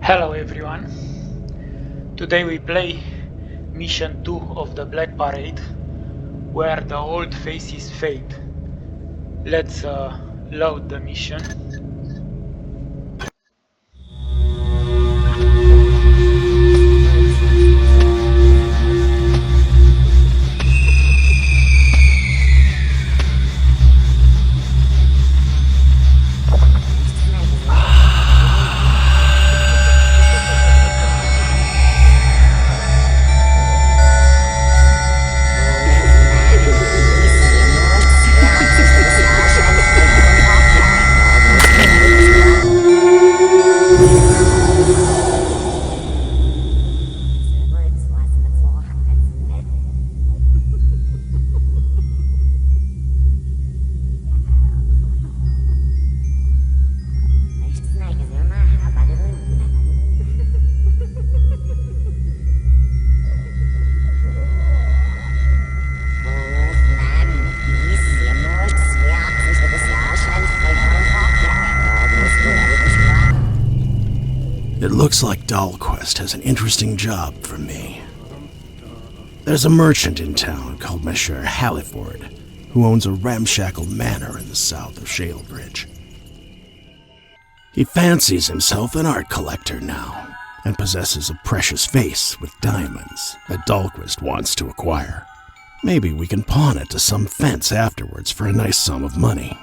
Hello everyone. Today we play Mission 2 of the Black Parade, where the old faces fade. Let's load the mission. It looks like Dahlquist has an interesting job for me. There's a merchant in town called Monsieur Halliford, who owns a ramshackle manor in the south of Shalebridge. He fancies himself an art collector now, and possesses a precious vase with diamonds that Dahlquist wants to acquire. Maybe we can pawn it to some fence afterwards for a nice sum of money.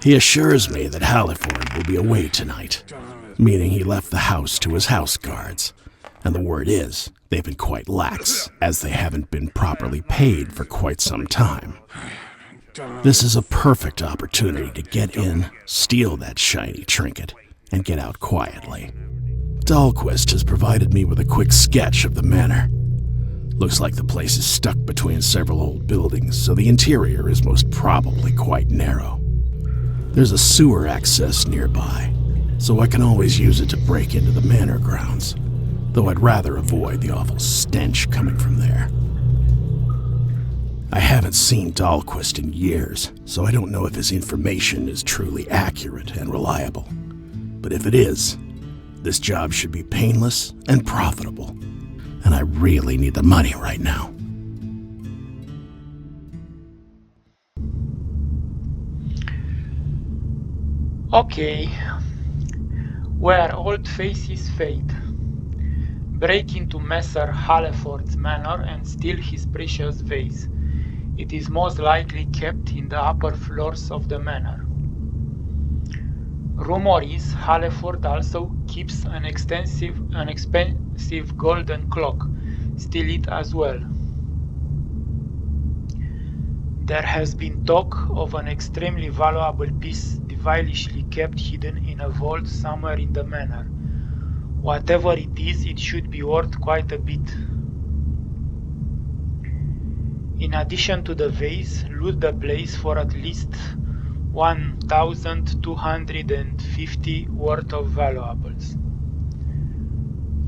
He assures me that Halliford will be away tonight, meaning he left the house to his house guards, and the word is they've been quite lax, as they haven't been properly paid for quite some time. This is a perfect opportunity to get in, steal that shiny trinket, and get out quietly. Dahlquist has provided me with a quick sketch of the manor. Looks like the place is stuck between several old buildings, so the interior is most probably quite narrow. There's a sewer access nearby, so I can always use it to break into the manor grounds, though I'd rather avoid the awful stench coming from there. I haven't seen Dahlquist in years, so I don't know if his information is truly accurate and reliable. But if it is, this job should be painless and profitable, and I really need the money right now. Okay. Where old faces fade. Break into Messer Halliford's manor and steal his precious vase. It is most likely kept in the upper floors of the manor. Rumor is Halliford also keeps an expensive golden clock. Steal it as well. There has been talk of an extremely valuable piece devilishly kept hidden in a vault somewhere in the manor. Whatever it is, it should be worth quite a bit. In addition to the vase, loot the place for at least 1,250 worth of valuables.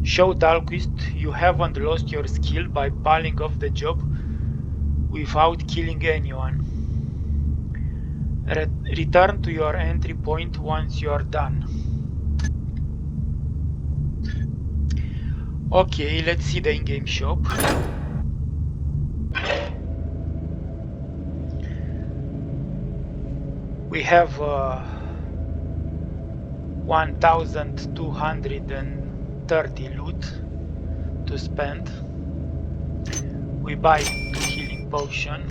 Show Dahlquist you haven't lost your skill by pulling off the job without killing anyone. Return to your entry point once you are done. Okay, let's see the in-game shop. We have 1,230 loot to spend. We buy 2 healing potion,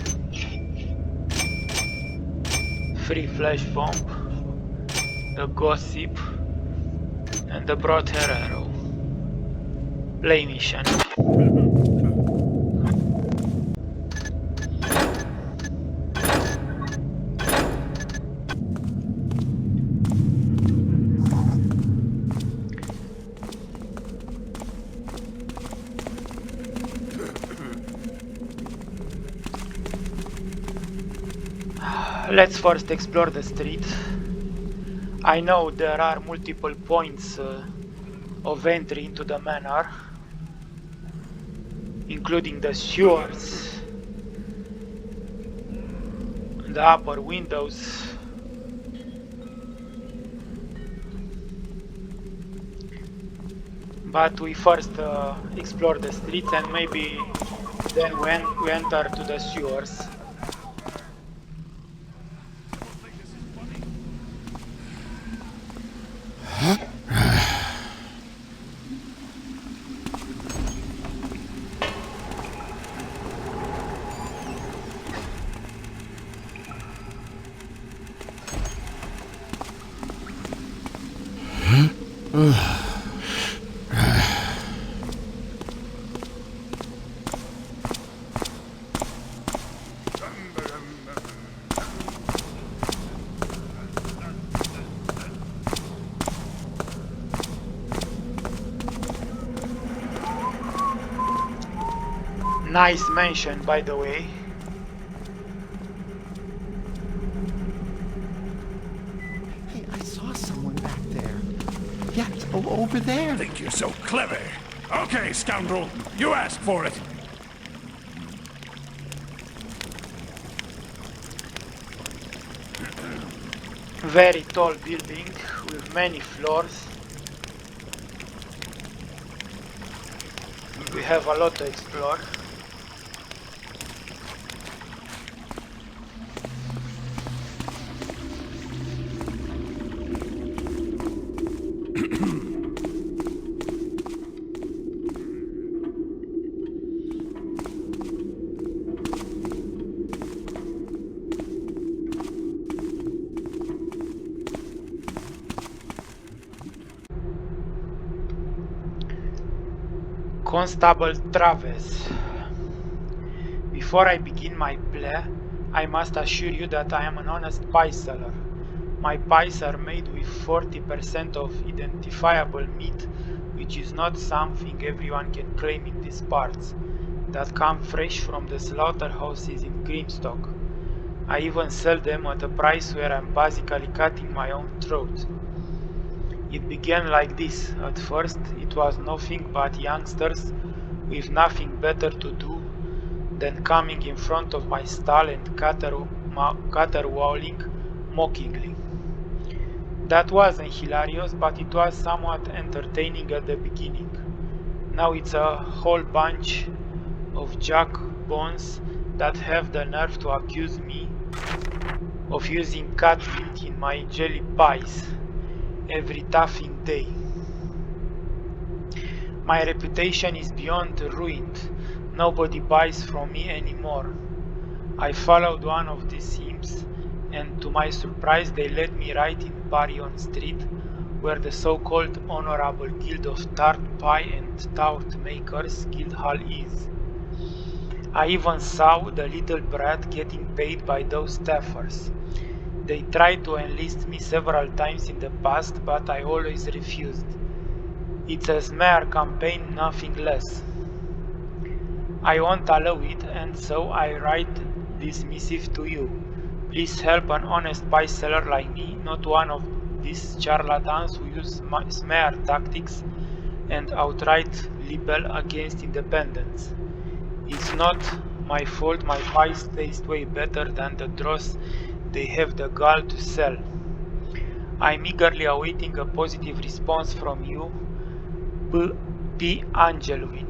free flash bomb, the gossip, and the broad hair arrow. Play mission. Let's first explore the street. I know there are multiple points of entry into the manor, including the sewers, the upper windows, But we first explore the streets and maybe then when we enter to the sewers. Nice mansion, by the way. Hey, I saw someone back there. Yeah, it's over there. Think you're so clever. Okay, scoundrel, you asked for it. Very tall building with many floors. We have a lot to explore. Constable Traves. Before I begin my play, I must assure you that I am an honest pie seller. My pies are made with 40% of identifiable meat, which is not something everyone can claim in these parts, that come fresh from the slaughterhouses in Grimstock. I even sell them at a price where I'm basically cutting my own throat. It began like this. At first, it was nothing but youngsters with nothing better to do than coming in front of my stall and caterwauling mockingly. That wasn't hilarious, but it was somewhat entertaining at the beginning. Now it's a whole bunch of jackbones that have the nerve to accuse me of using cat meat in my jelly pies every taffing day. My reputation is beyond ruined. Nobody buys from me anymore. I followed one of these imps, and to my surprise they led me right in Baryon Street, where the so-called Honorable Guild of Tart Pie and Tart Makers Guildhall is. I even saw the little brat getting paid by those staffers. They tried to enlist me several times in the past, but I always refused. It's a smear campaign, nothing less. I won't allow it, and so I write this missive to you. Please help an honest pie seller like me, not one of these charlatans who use smear tactics and outright libel against independence. It's not my fault my pies taste way better than the dross they have the gall to sell. I'm eagerly awaiting a positive response from you, P. Angeluin.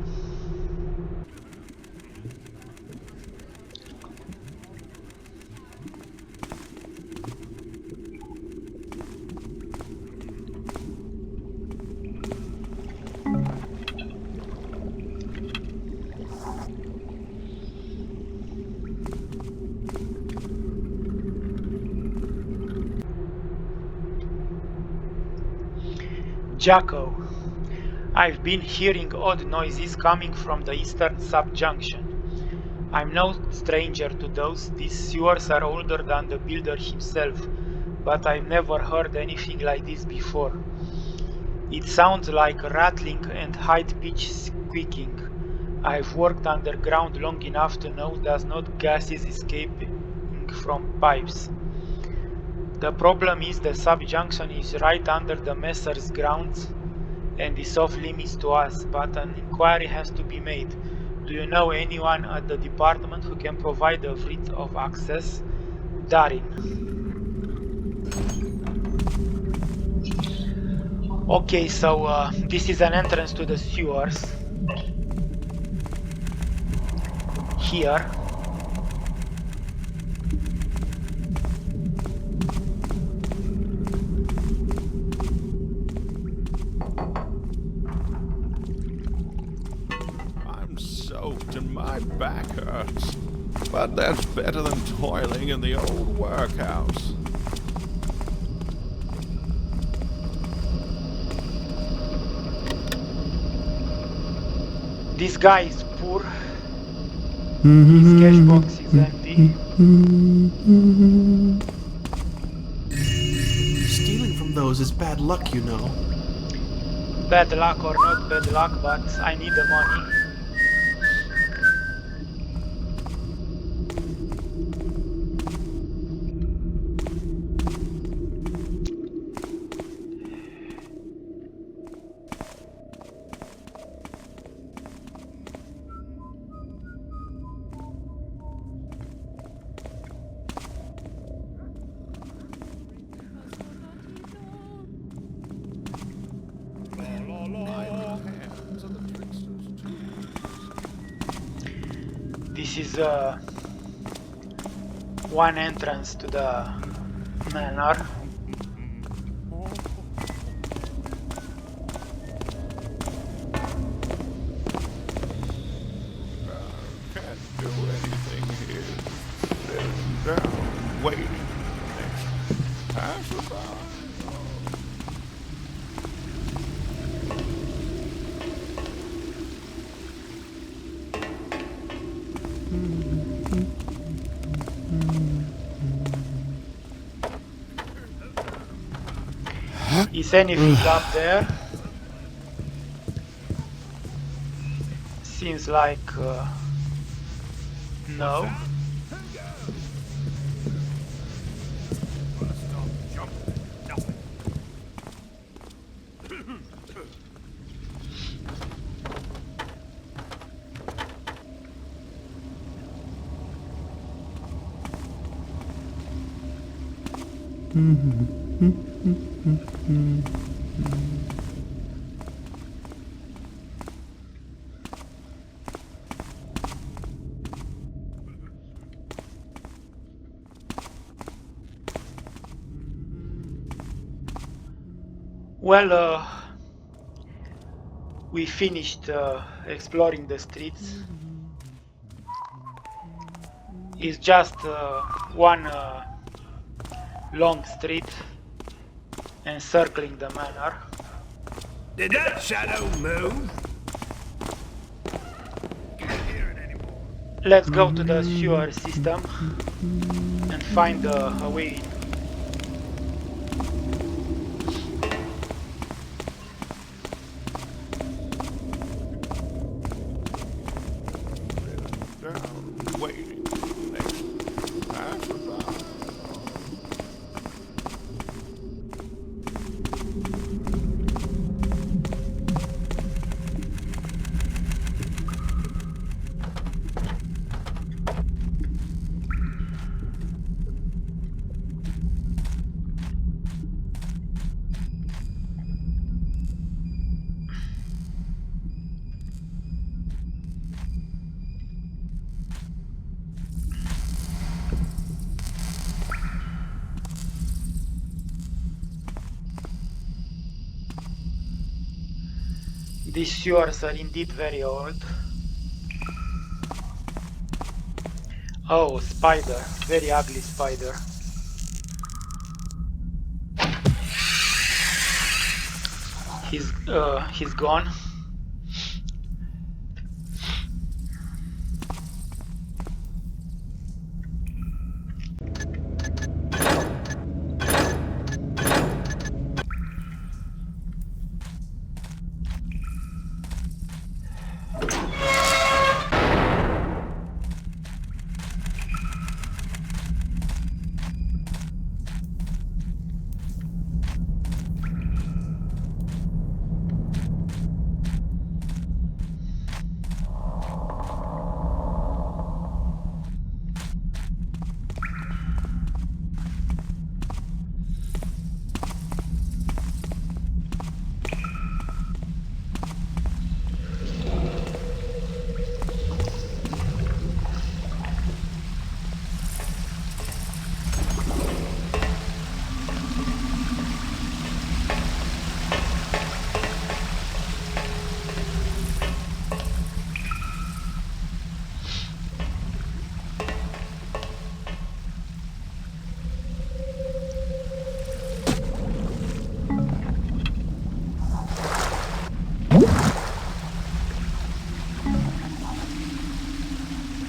Jacko. I've been hearing odd noises coming from the eastern subjunction. I'm no stranger to those. These sewers are older than the builder himself, but I've never heard anything like this before. It sounds like rattling and high-pitched squeaking. I've worked underground long enough to know there's not gases escaping from pipes. The problem is the subjunction is right under the messer's grounds and is off limits to us, but an inquiry has to be made. Do you know anyone at the department who can provide a writ of access? Darin. Okay, so this is an entrance to the sewers. Here. I'm soaked and my back hurts. But that's better than toiling in the old workhouse. This guy is poor. His cash box is empty. Stealing from those is bad luck, you know. Bad luck or not bad luck, but I need the money. This is one entrance to the manor. Can't do anything here. Sitting down, waiting. Next passerby. Is anything up there? Seems like no. Well, we finished exploring the streets. It's just one long street encircling the manor. Did that shadow move? Let's go to the sewer system and find a way in. Down, waiting. Next passerby. These sewers are indeed very old. Oh, spider. Very ugly spider. He's gone.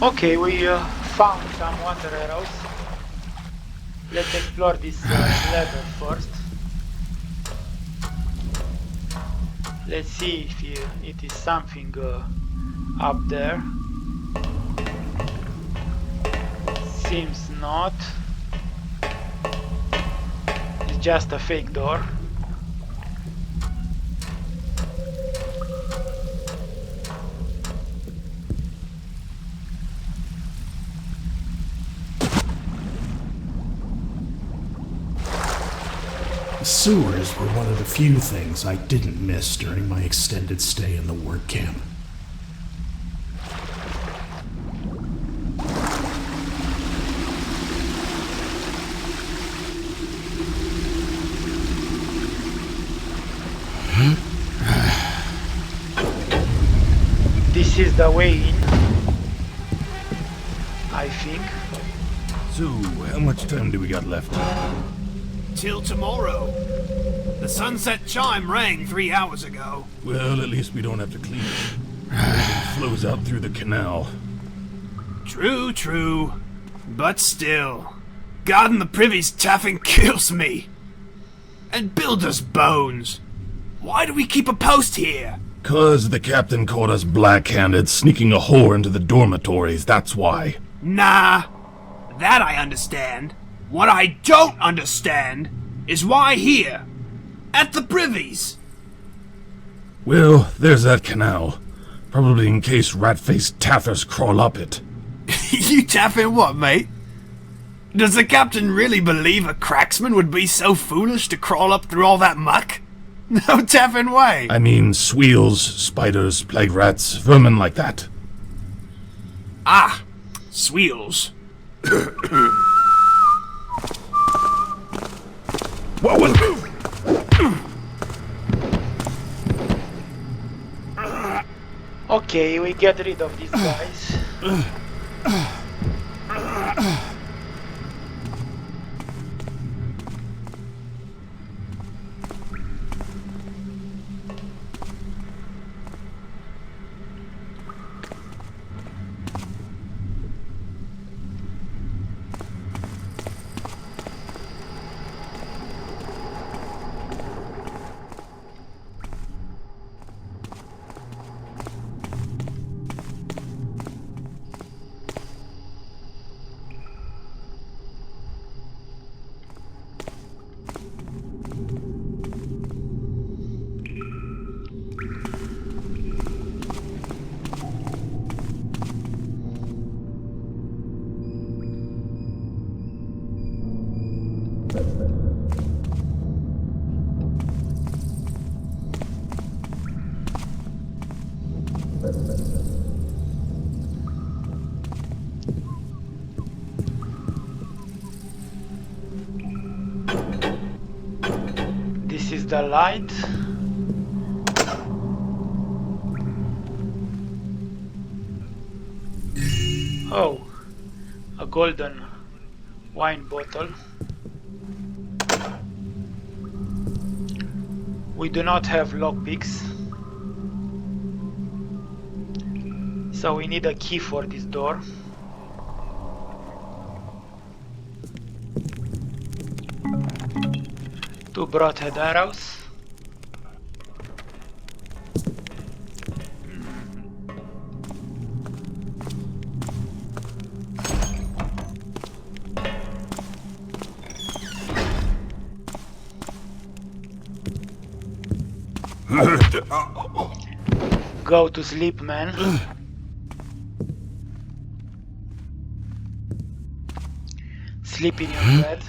Okay, we found some water arrows. Let's explore this level first. Let's see if it is something up there. Seems not. It's just a fake door. The sewers were one of the few things I didn't miss during my extended stay in the work camp. This is the way in, I think. So, how much time do we got left? Till tomorrow. The sunset chime rang 3 hours ago. Well, at least we don't have to clean it. It flows out through the canal. True, true. But still, guarding the privy's taffing kills me. And builder's bones. Why do we keep a post here? 'Cause the captain caught us black-handed sneaking a whore into the dormitories, that's why. Nah, that I understand. What I don't understand is why here, at the privies. Well, there's that canal. Probably in case rat-faced taffers crawl up it. You taffing what, mate? Does the captain really believe a cracksman would be so foolish to crawl up through all that muck? No taffing way. I mean, squeals, spiders, plague rats, vermin like that. Ah, squeals. What was... Okay, we get rid of these guys. This is the light. Oh, a golden wine bottle. We do not have lockpicks, so we need a key for this door. Two broadhead arrows. Go to sleep, man. Sleep in your bed.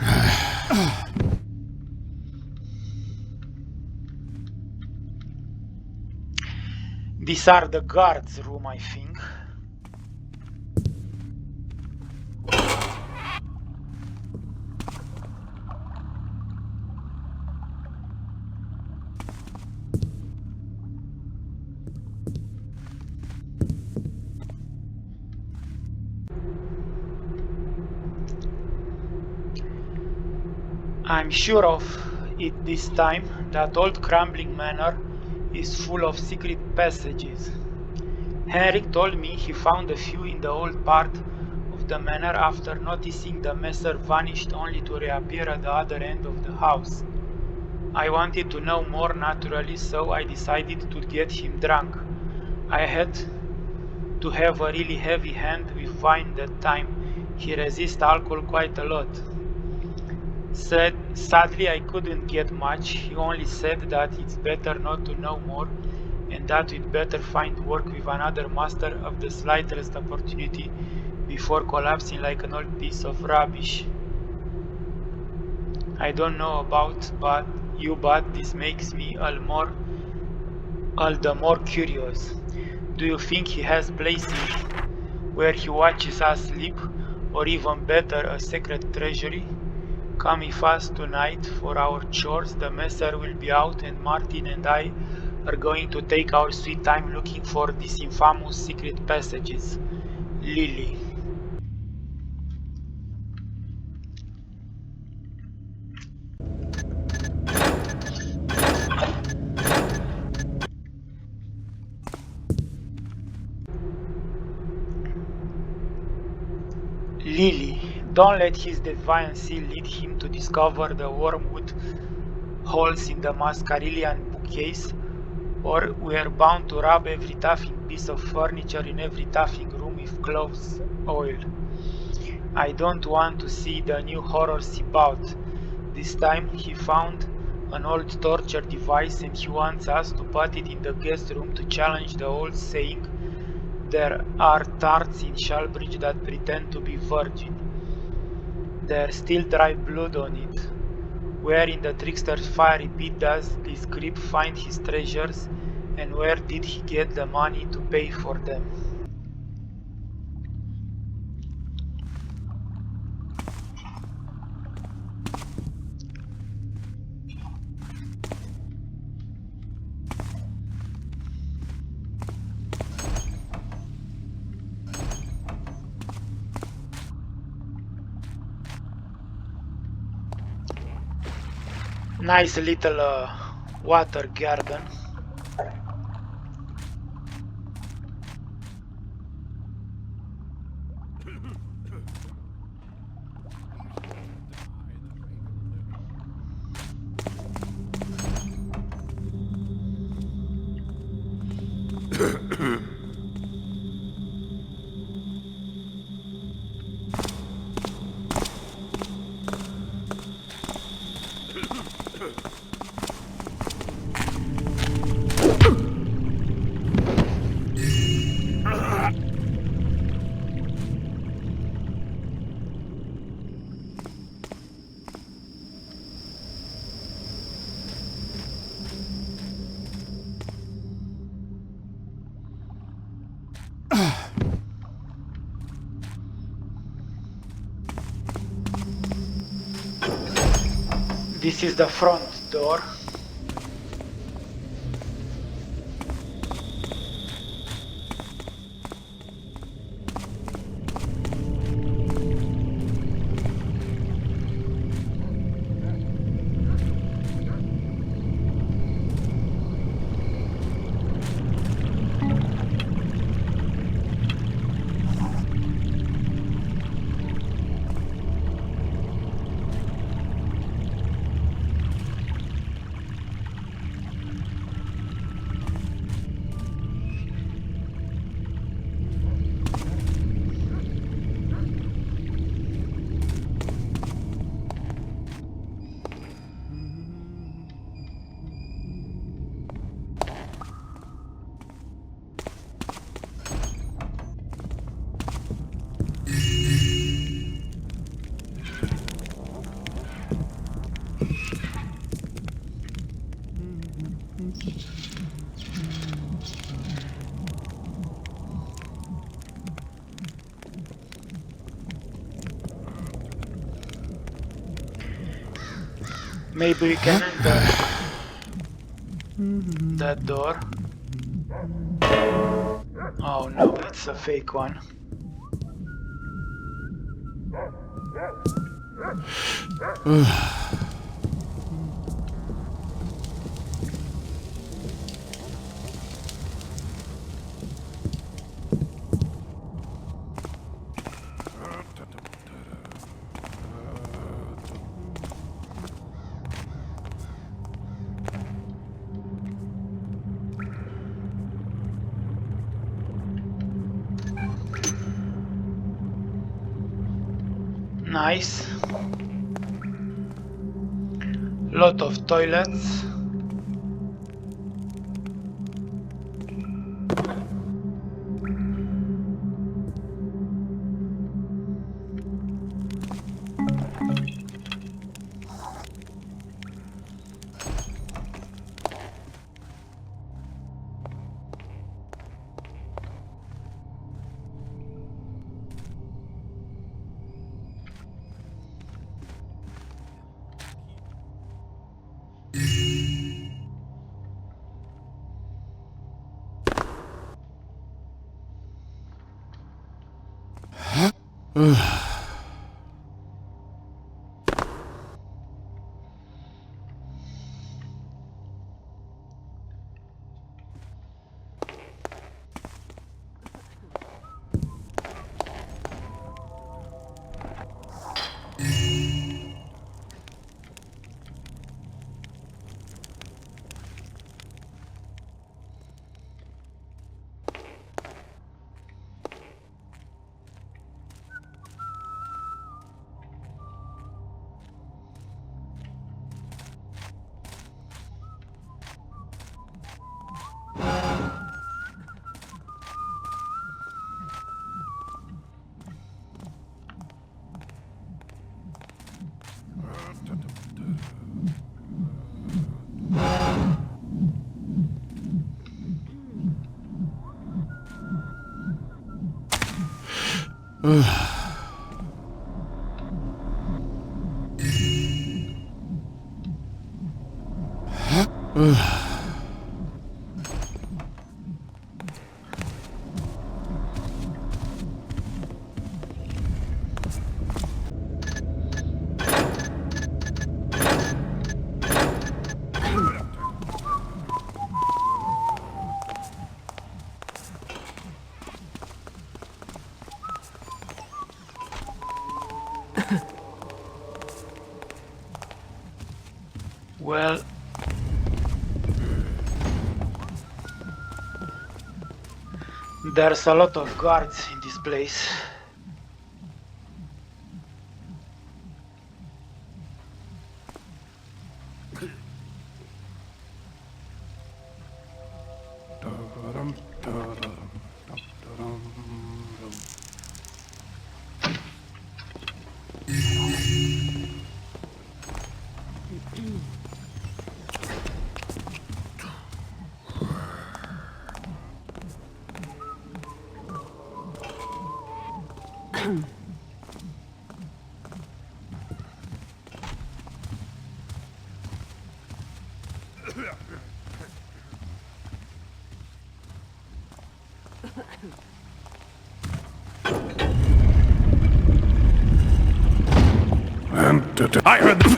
These are the guards' room, I think. I'm sure of it this time. That old crumbling manor is full of secret passages. Henrik told me he found a few in the old part of the manor after noticing the messer vanished only to reappear at the other end of the house. I wanted to know more naturally, so I decided to get him drunk. I had to have a really heavy hand with wine that time. He resists alcohol quite a lot. Sadly, I couldn't get much. He only said that it's better not to know more and that we'd better find work with another master of the slightest opportunity before collapsing like an old piece of rubbish. I don't know about but this makes me all the more curious. Do you think he has places where he watches us sleep, or even better, a secret treasury? Come with us tonight for our chores. The messer will be out, and Martin and I are going to take our sweet time looking for these infamous secret passages. Lily. Lily. Don't let his deviancy lead him to discover the wormwood holes in the Mascarillian bookcase, or we're bound to rub every taffing piece of furniture in every taffing room with cloves oil. I don't want to see the new horror about. This time he found an old torture device and he wants us to put it in the guest room to challenge the old saying, there are tarts in Shalbridge that pretend to be virgin. There's still dry blood on it. Where in the trickster's fiery pit does this creep find his treasures, and where did he get the money to pay for them? Nice little water garden. This is the front door. Maybe we can enter that door. Oh no, it's a fake one. Nice. Lot of toilets. Well, there's a lot of guards in this place. I heard the...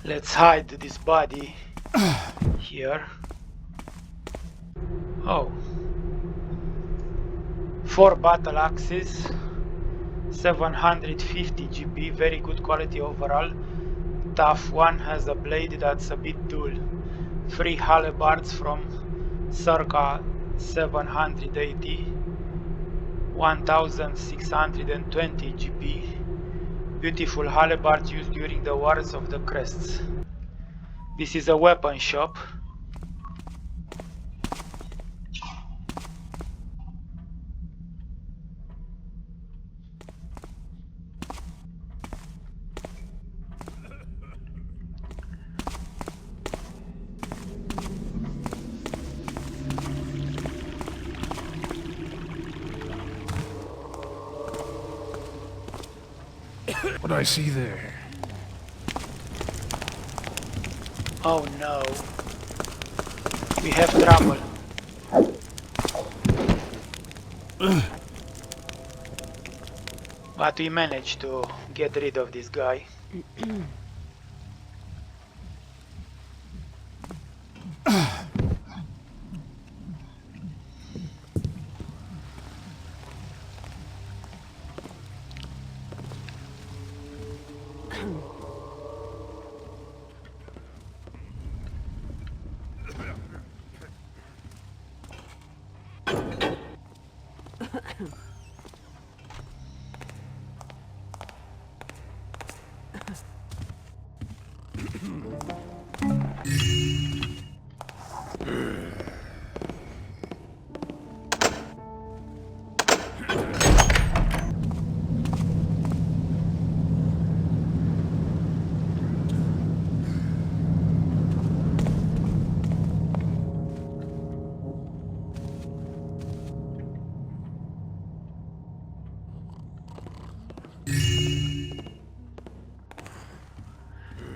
Let's hide this body here. Oh. 4 battle axes, 750 GP, very good quality overall. Tough one, has a blade that's a bit dull. 3 halberds from circa 780, 1620 GP. Beautiful halberds used during the Wars of the Crests. This is a weapon shop. What I see there? Oh no. We have trouble. But we managed to get rid of this guy.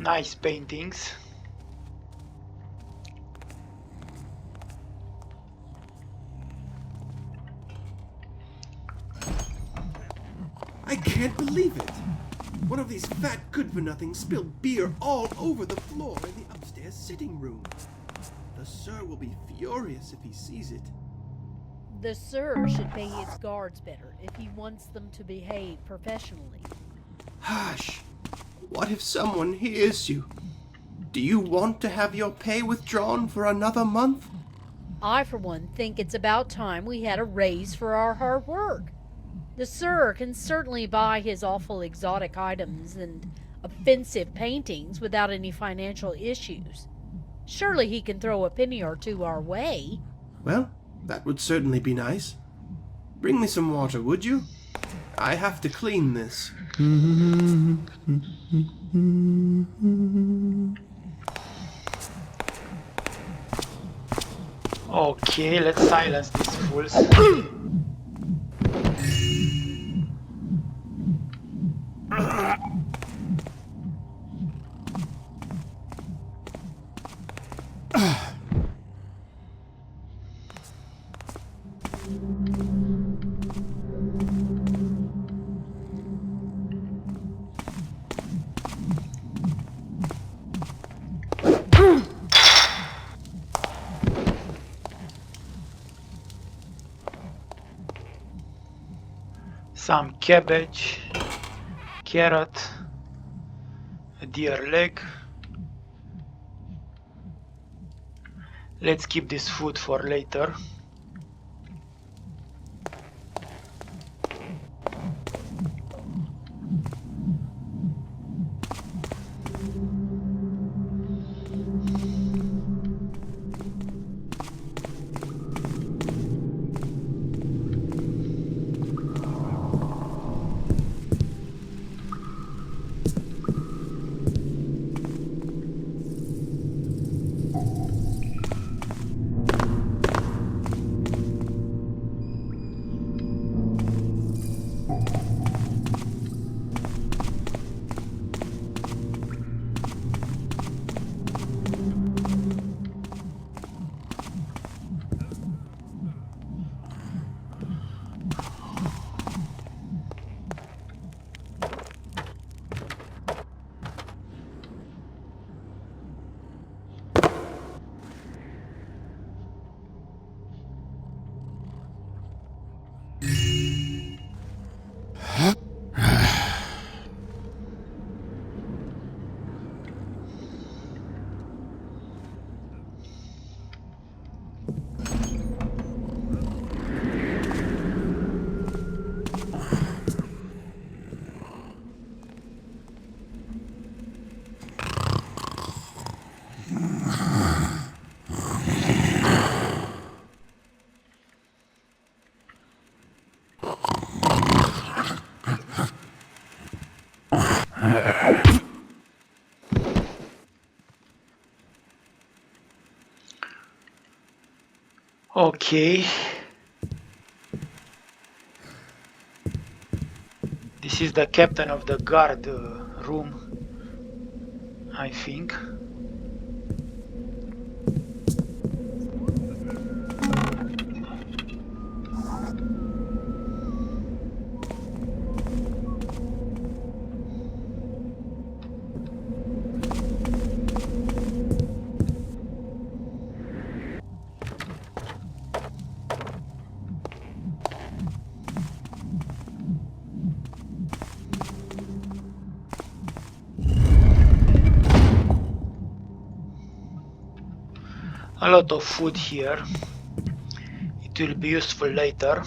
Nice paintings. I can't believe it! One of these fat good-for-nothings spilled beer all over the floor in the upstairs sitting room. The Sir will be furious if he sees it. The Sir should pay his guards better if he wants them to behave professionally. Hush! What if someone hears you? Do you want to have your pay withdrawn for another month? I, for one, think it's about time we had a raise for our hard work. The Sir can certainly buy his awful exotic items and offensive paintings without any financial issues. Surely he can throw a penny or two our way. Well, that would certainly be nice. Bring me some water, would you? I have to clean this. Okay, let's silence these fools. Some cabbage, carrot, a deer leg. Let's keep this food for later. Okay. This is the captain of the guard room, I think. A lot of food here. It will be useful later.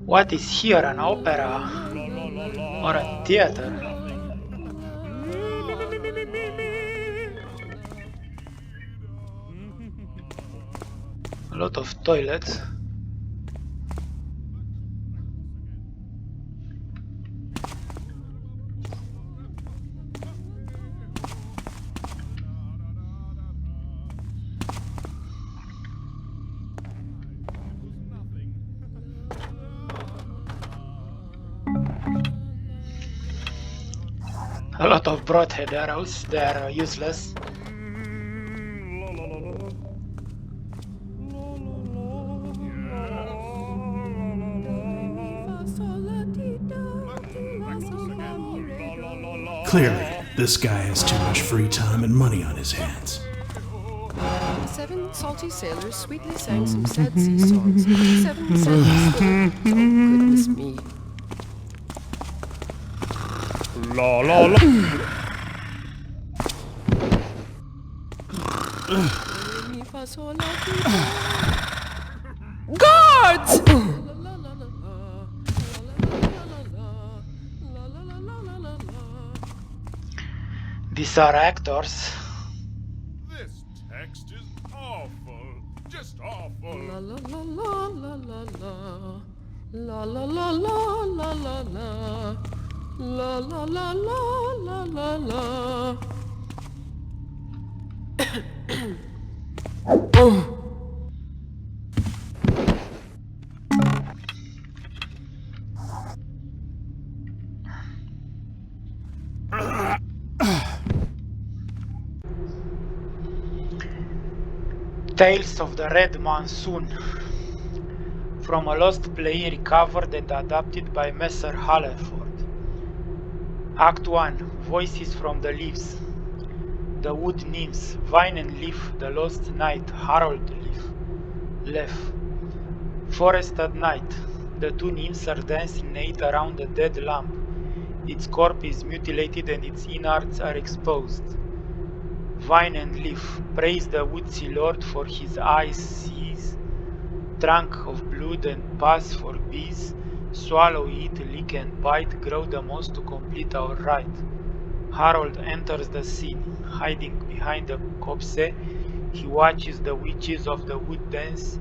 What is here, an opera or a theater? A lot of toilets. A lot of broadhead arrows, they are useless. Clearly, this guy has too much free time and money on his hands. 7 salty sailors sweetly sang some sad sea songs. 7 sad sailors. Oh, goodness me. La la la. Guards! These are actors. This text is awful. Just awful. La la la la la la la la la la la la la la la la la la la. Oh. Tales of the Red Monsoon. From a lost play recovered and adapted by Messer Hallerford. Act 1. Voices from the Leaves. The Wood Nymphs. Vine and Leaf. The Lost Knight. Harold Leaf. Forest at night. The two nymphs are dancing naked around a dead lamp. Its corpse is mutilated and its innards are exposed. Vine and Leaf. Praise the woodsy lord for his eyes sees. Drunk of blood and pass for bees. Swallow, eat, lick and bite. Grow the most to complete our rite. Harold enters the scene. Hiding behind the copse, he watches the witches of the wood dance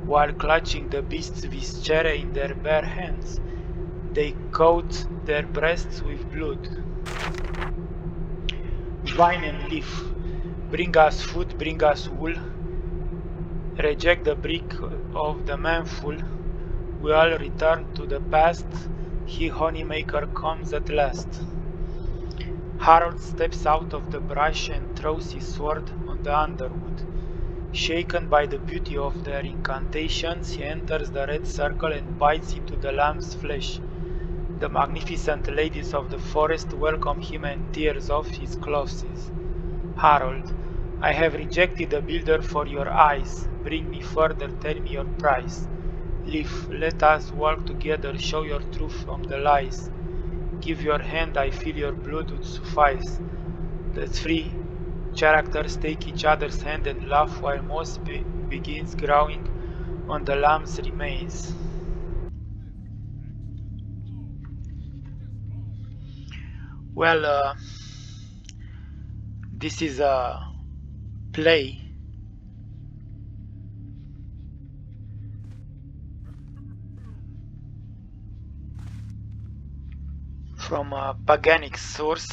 while clutching the beast's viscera in their bare hands. They coat their breasts with blood. Vine and Leaf. Bring us food, bring us wool. Reject the brick of the manful. We all return to the past. He honeymaker comes at last. Harold steps out of the brush and throws his sword on the underwood. Shaken by the beauty of their incantations, he enters the red circle and bites into the lamb's flesh. The magnificent ladies of the forest welcome him and tears off his clothes. Harold, I have rejected the builder for your eyes. Bring me further, tell me your price. Leaf, let us walk together, show your truth from the lies. Give your hand, I feel your blood would suffice. The three characters take each other's hand and laugh while moss begins growing on the lamb's remains. Well, this is a play from a paganic source.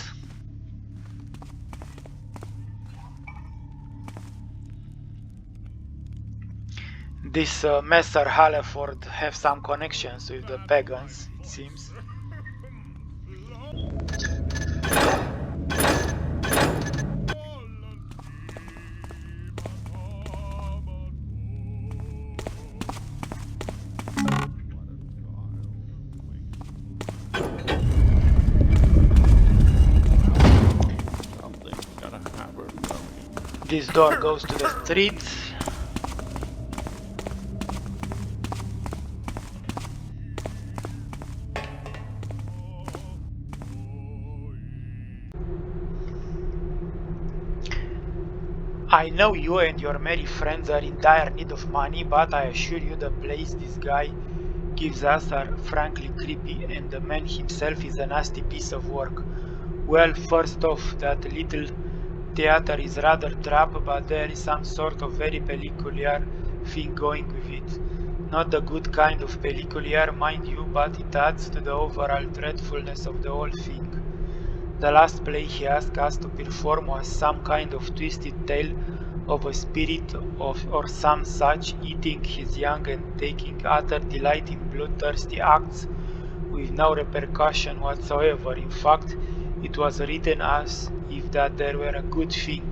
This Messer Hallerford have some connections with the pagans, it seems. This door goes to the street. I know you and your merry friends are in dire need of money, but I assure you the place this guy gives us are frankly creepy, and the man himself is a nasty piece of work. Well, first off, that little theater is rather drab, but there is some sort of very peculiar thing going with it. Not the good kind of peculiar, mind you, but it adds to the overall dreadfulness of the whole thing. The last play he asked us to perform was some kind of twisted tale of a spirit or some such, eating his young and taking utter delight in bloodthirsty acts with no repercussion whatsoever. In fact, it was written as if that there were a good thing,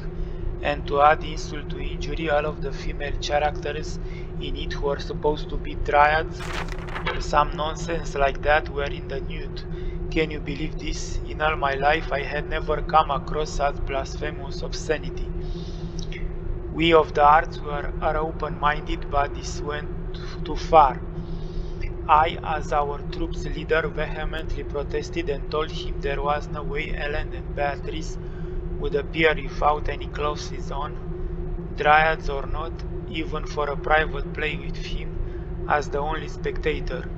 and to add insult to injury, all of the female characters in it who were supposed to be dryads or some nonsense like that were in the nude. Can you believe this? In all my life I had never come across such blasphemous obscenity. We of the arts are open-minded, but this went too far. I, as our troop's leader, vehemently protested and told him there was no way Ellen and Beatrice would appear without any clothes on, dryads or not, even for a private play with him as the only spectator.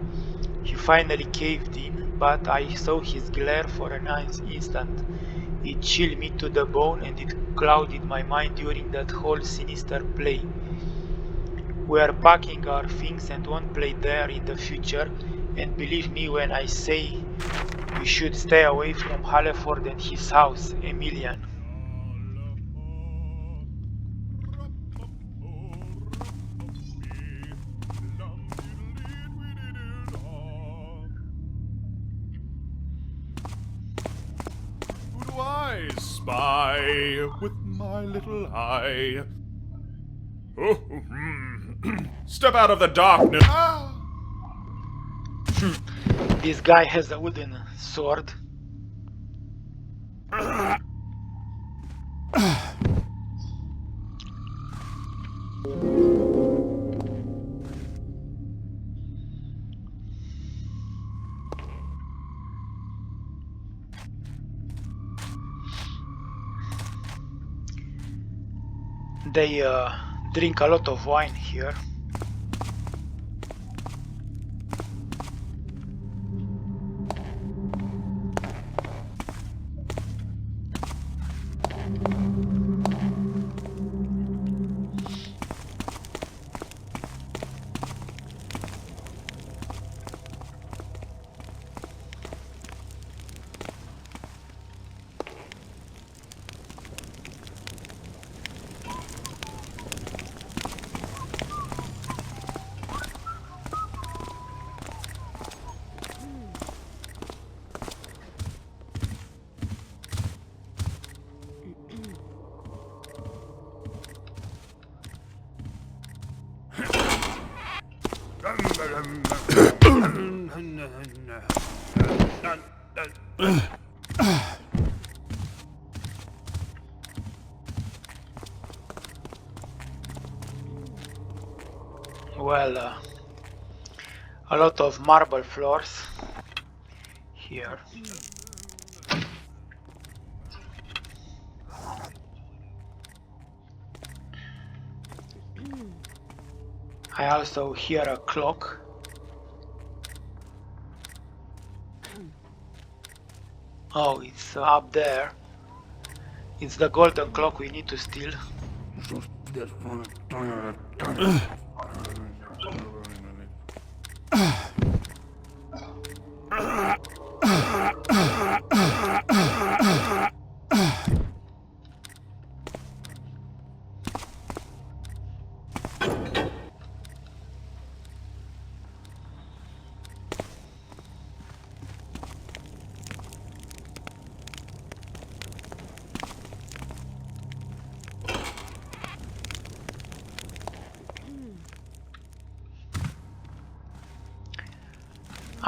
He finally caved in, but I saw his glare for an instant. It chilled me to the bone and it clouded my mind during that whole sinister play. We are packing our things and won't play there in the future, and believe me when I say we should stay away from Halford and his house, Emilian. Who do I spy with my little eye? Oh, step out of the darkness. Ah! This guy has a wooden sword. They drink a lot of wine here. Well, a lot of marble floors here. I also hear a clock. Oh, it's up there. It's the golden clock we need to steal.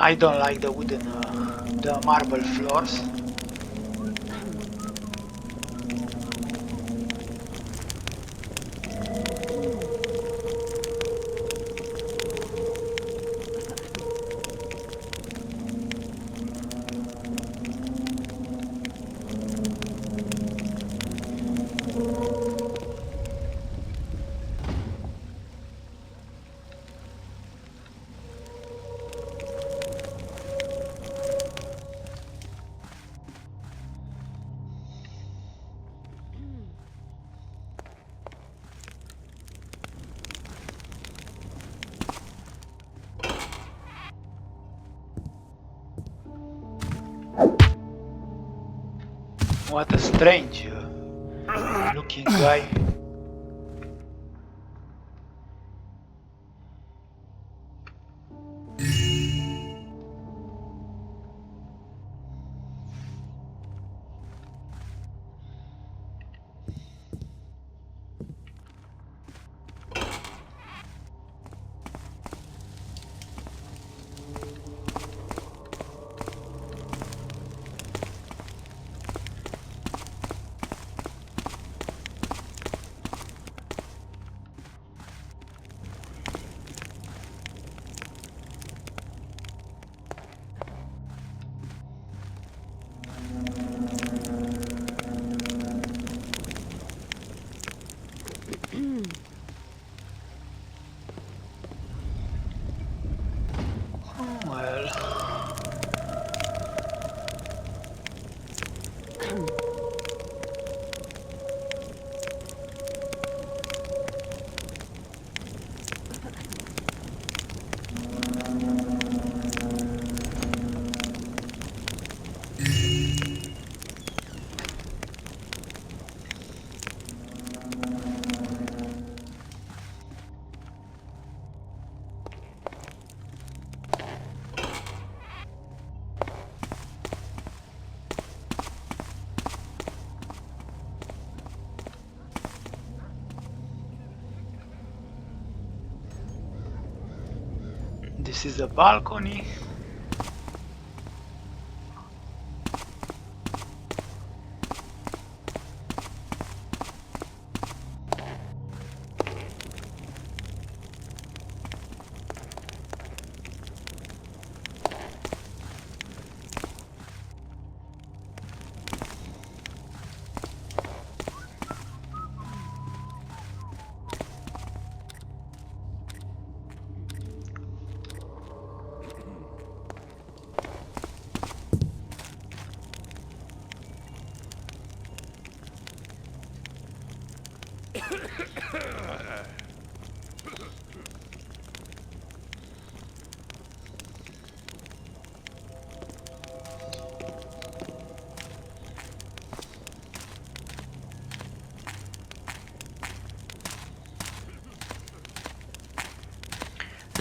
I don't like the wooden, the marble floors. What a strange looking guy. Well, this is a balcony.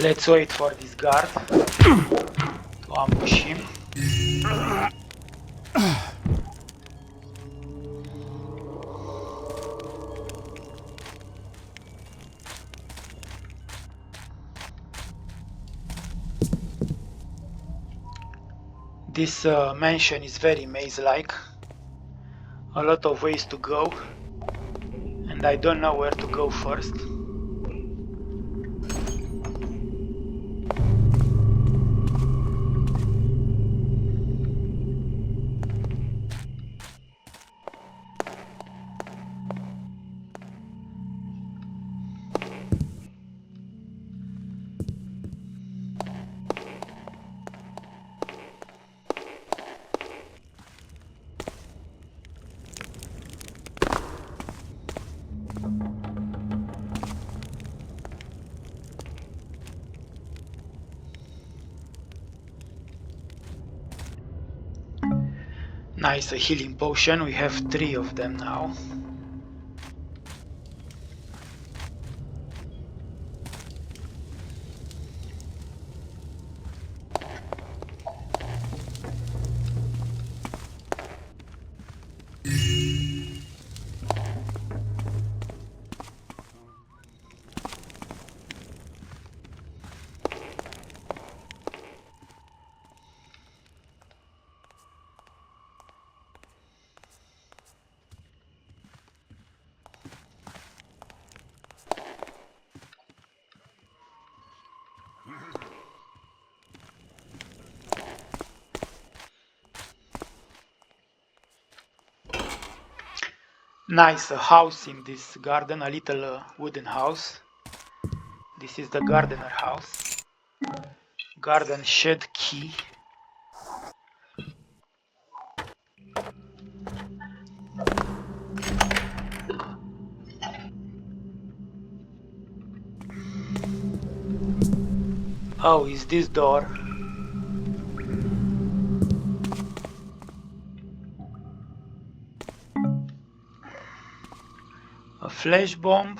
Let's wait for this guard to ambush him. This mansion is very maze-like. A lot of ways to go, and I don't know where to go first. Nice, a healing potion. We have 3 of them now. Nice, a house in this garden, a little wooden house. This is the gardener house. Garden shed key. Oh, is this door? A flash bomb.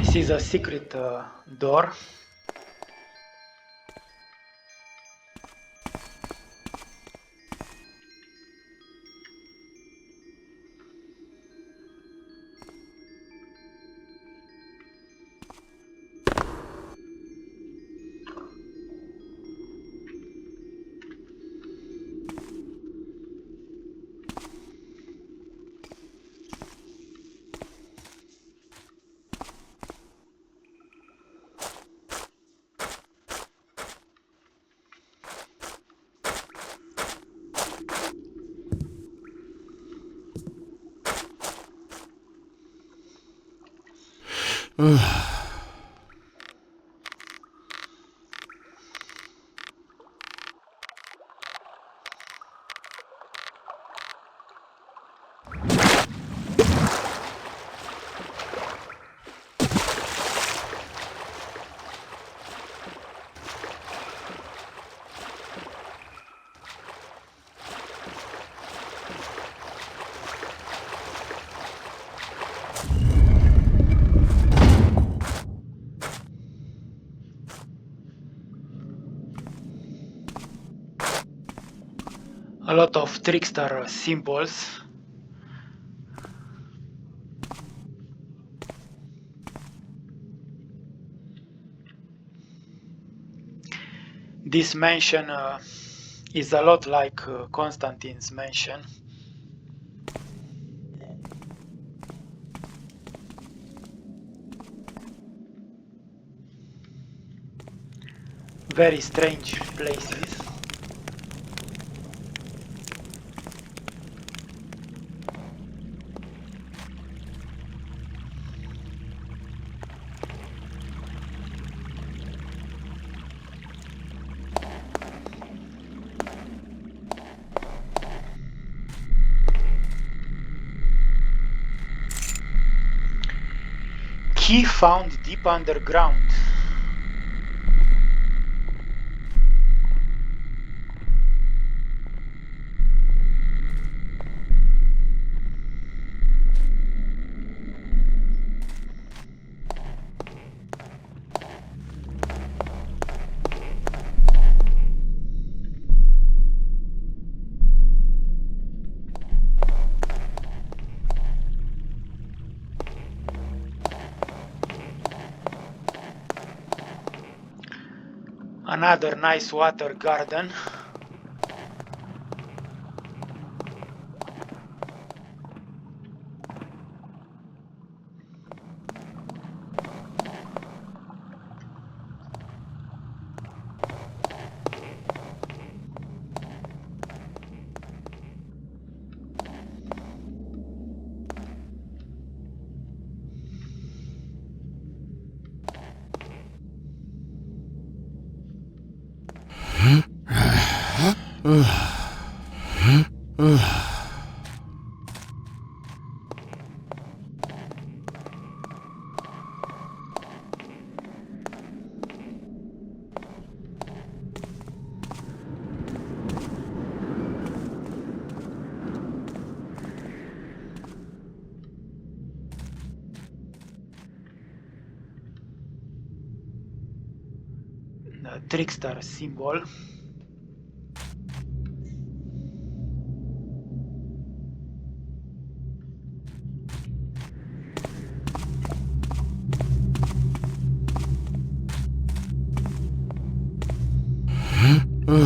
This is a secret door. A lot of trickster symbols. This mansion is a lot like Constantine's mansion. Very strange places. Key found deep underground. Another nice water garden. The trickster symbol. This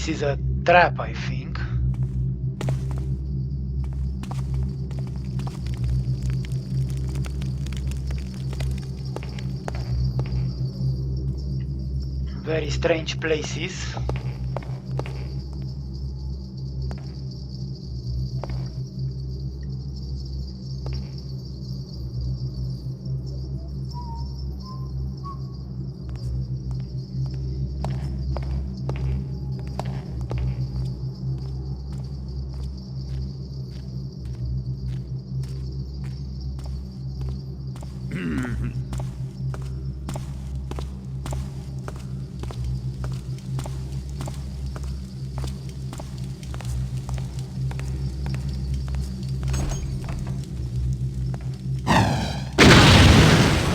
is a trap, I think. Very strange places.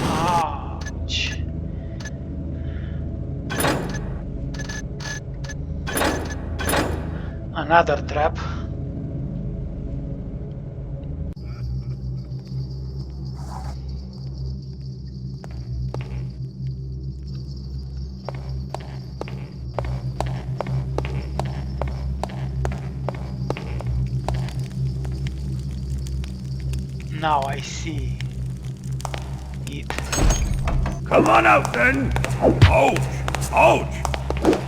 Ouch. Another trap. Now I see it. Come on out then! Ouch! Ouch!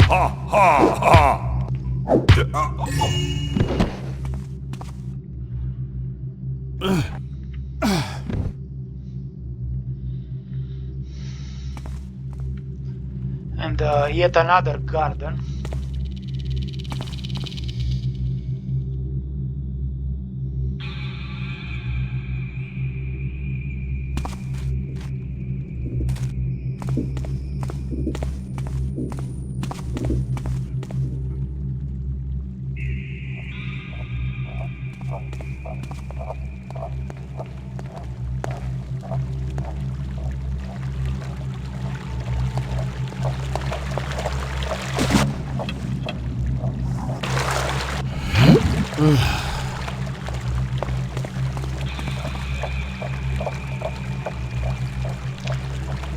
Ha ha ha! And yet another garden.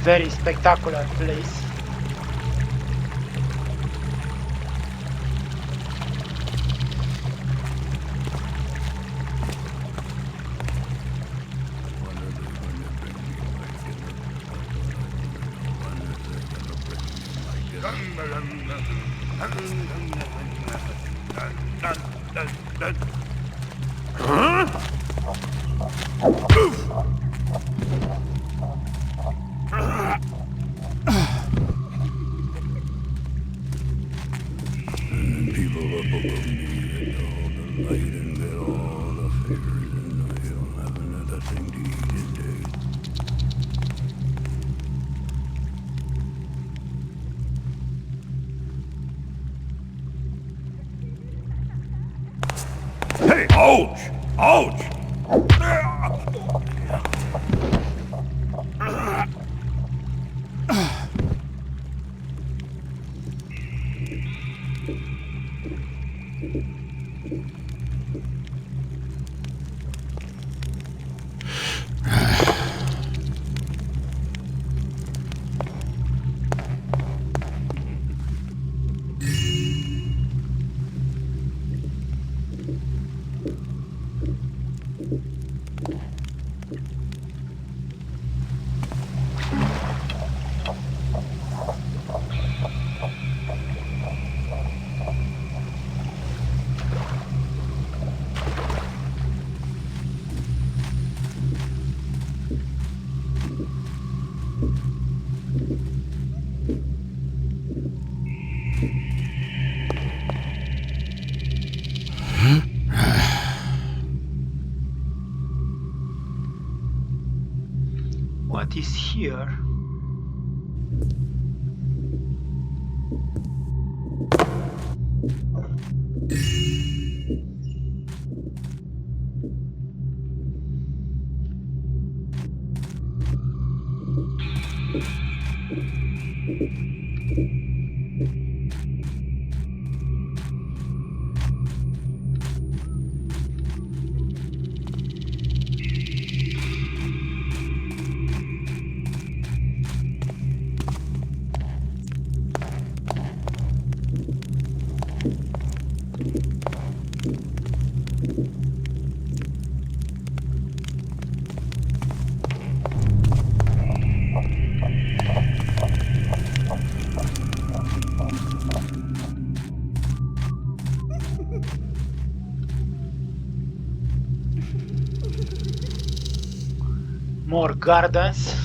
Very spectacular place. Hey! Ouch! Ouch! What is here? More gardens.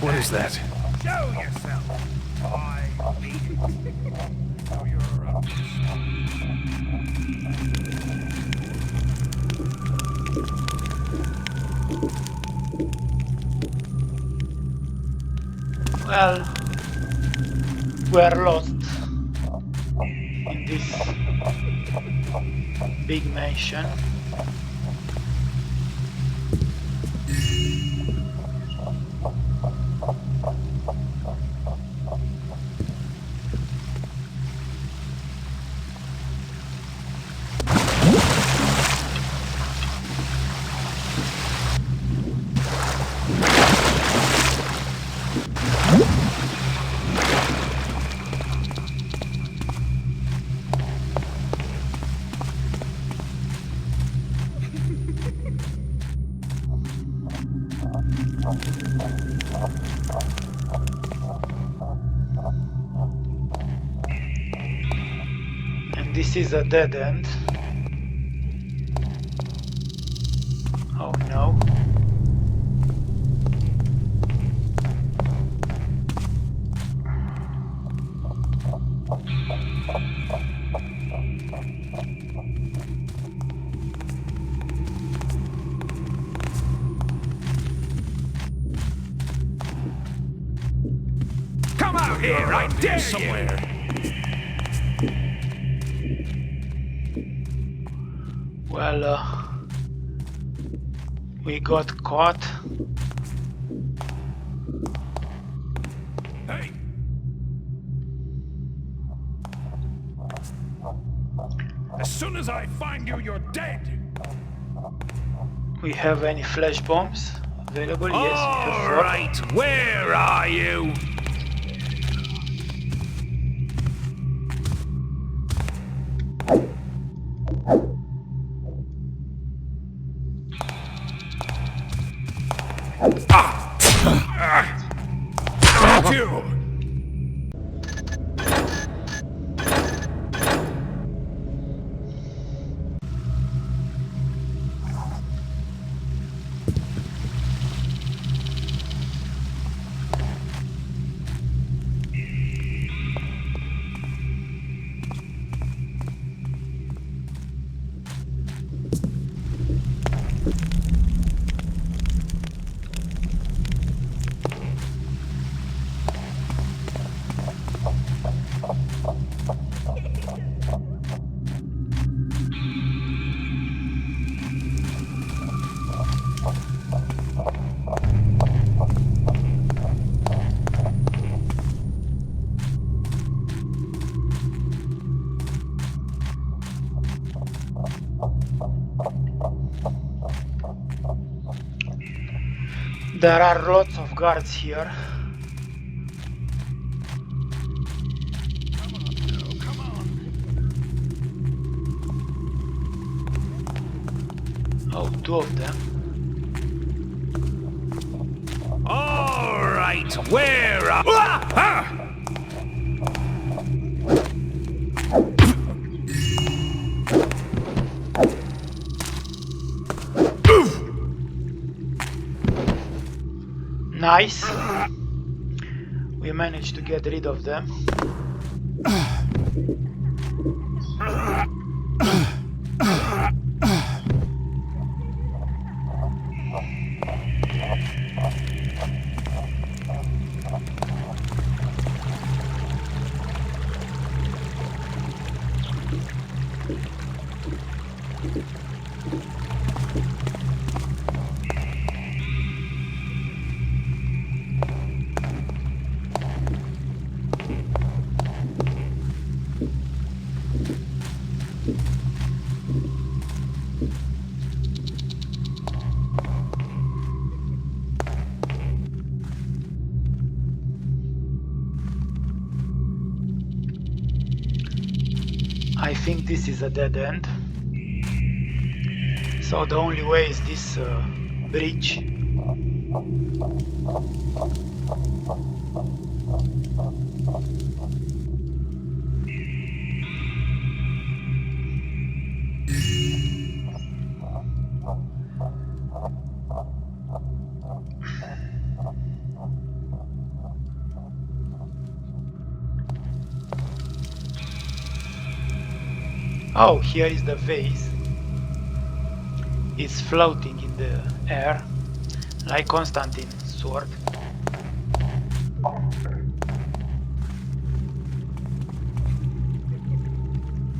What is that? Show yourself. Why me? So you're up to Well, we're lost in this big mansion. And this is a dead end. Oh no. Come out here, I dare somewhere. Well, we got caught. Hey, as soon as I find you, you're dead. We have any flash bombs available? Yes, we have All 4. right, where are you? Got you. There are lots of guards here. Oh, two of them. All right, where are... Ah! Nice. We managed to get rid of them. I think this is a dead end. So the only way is this bridge. Oh, here is the vase. It's floating in the air, like Constantine's sword.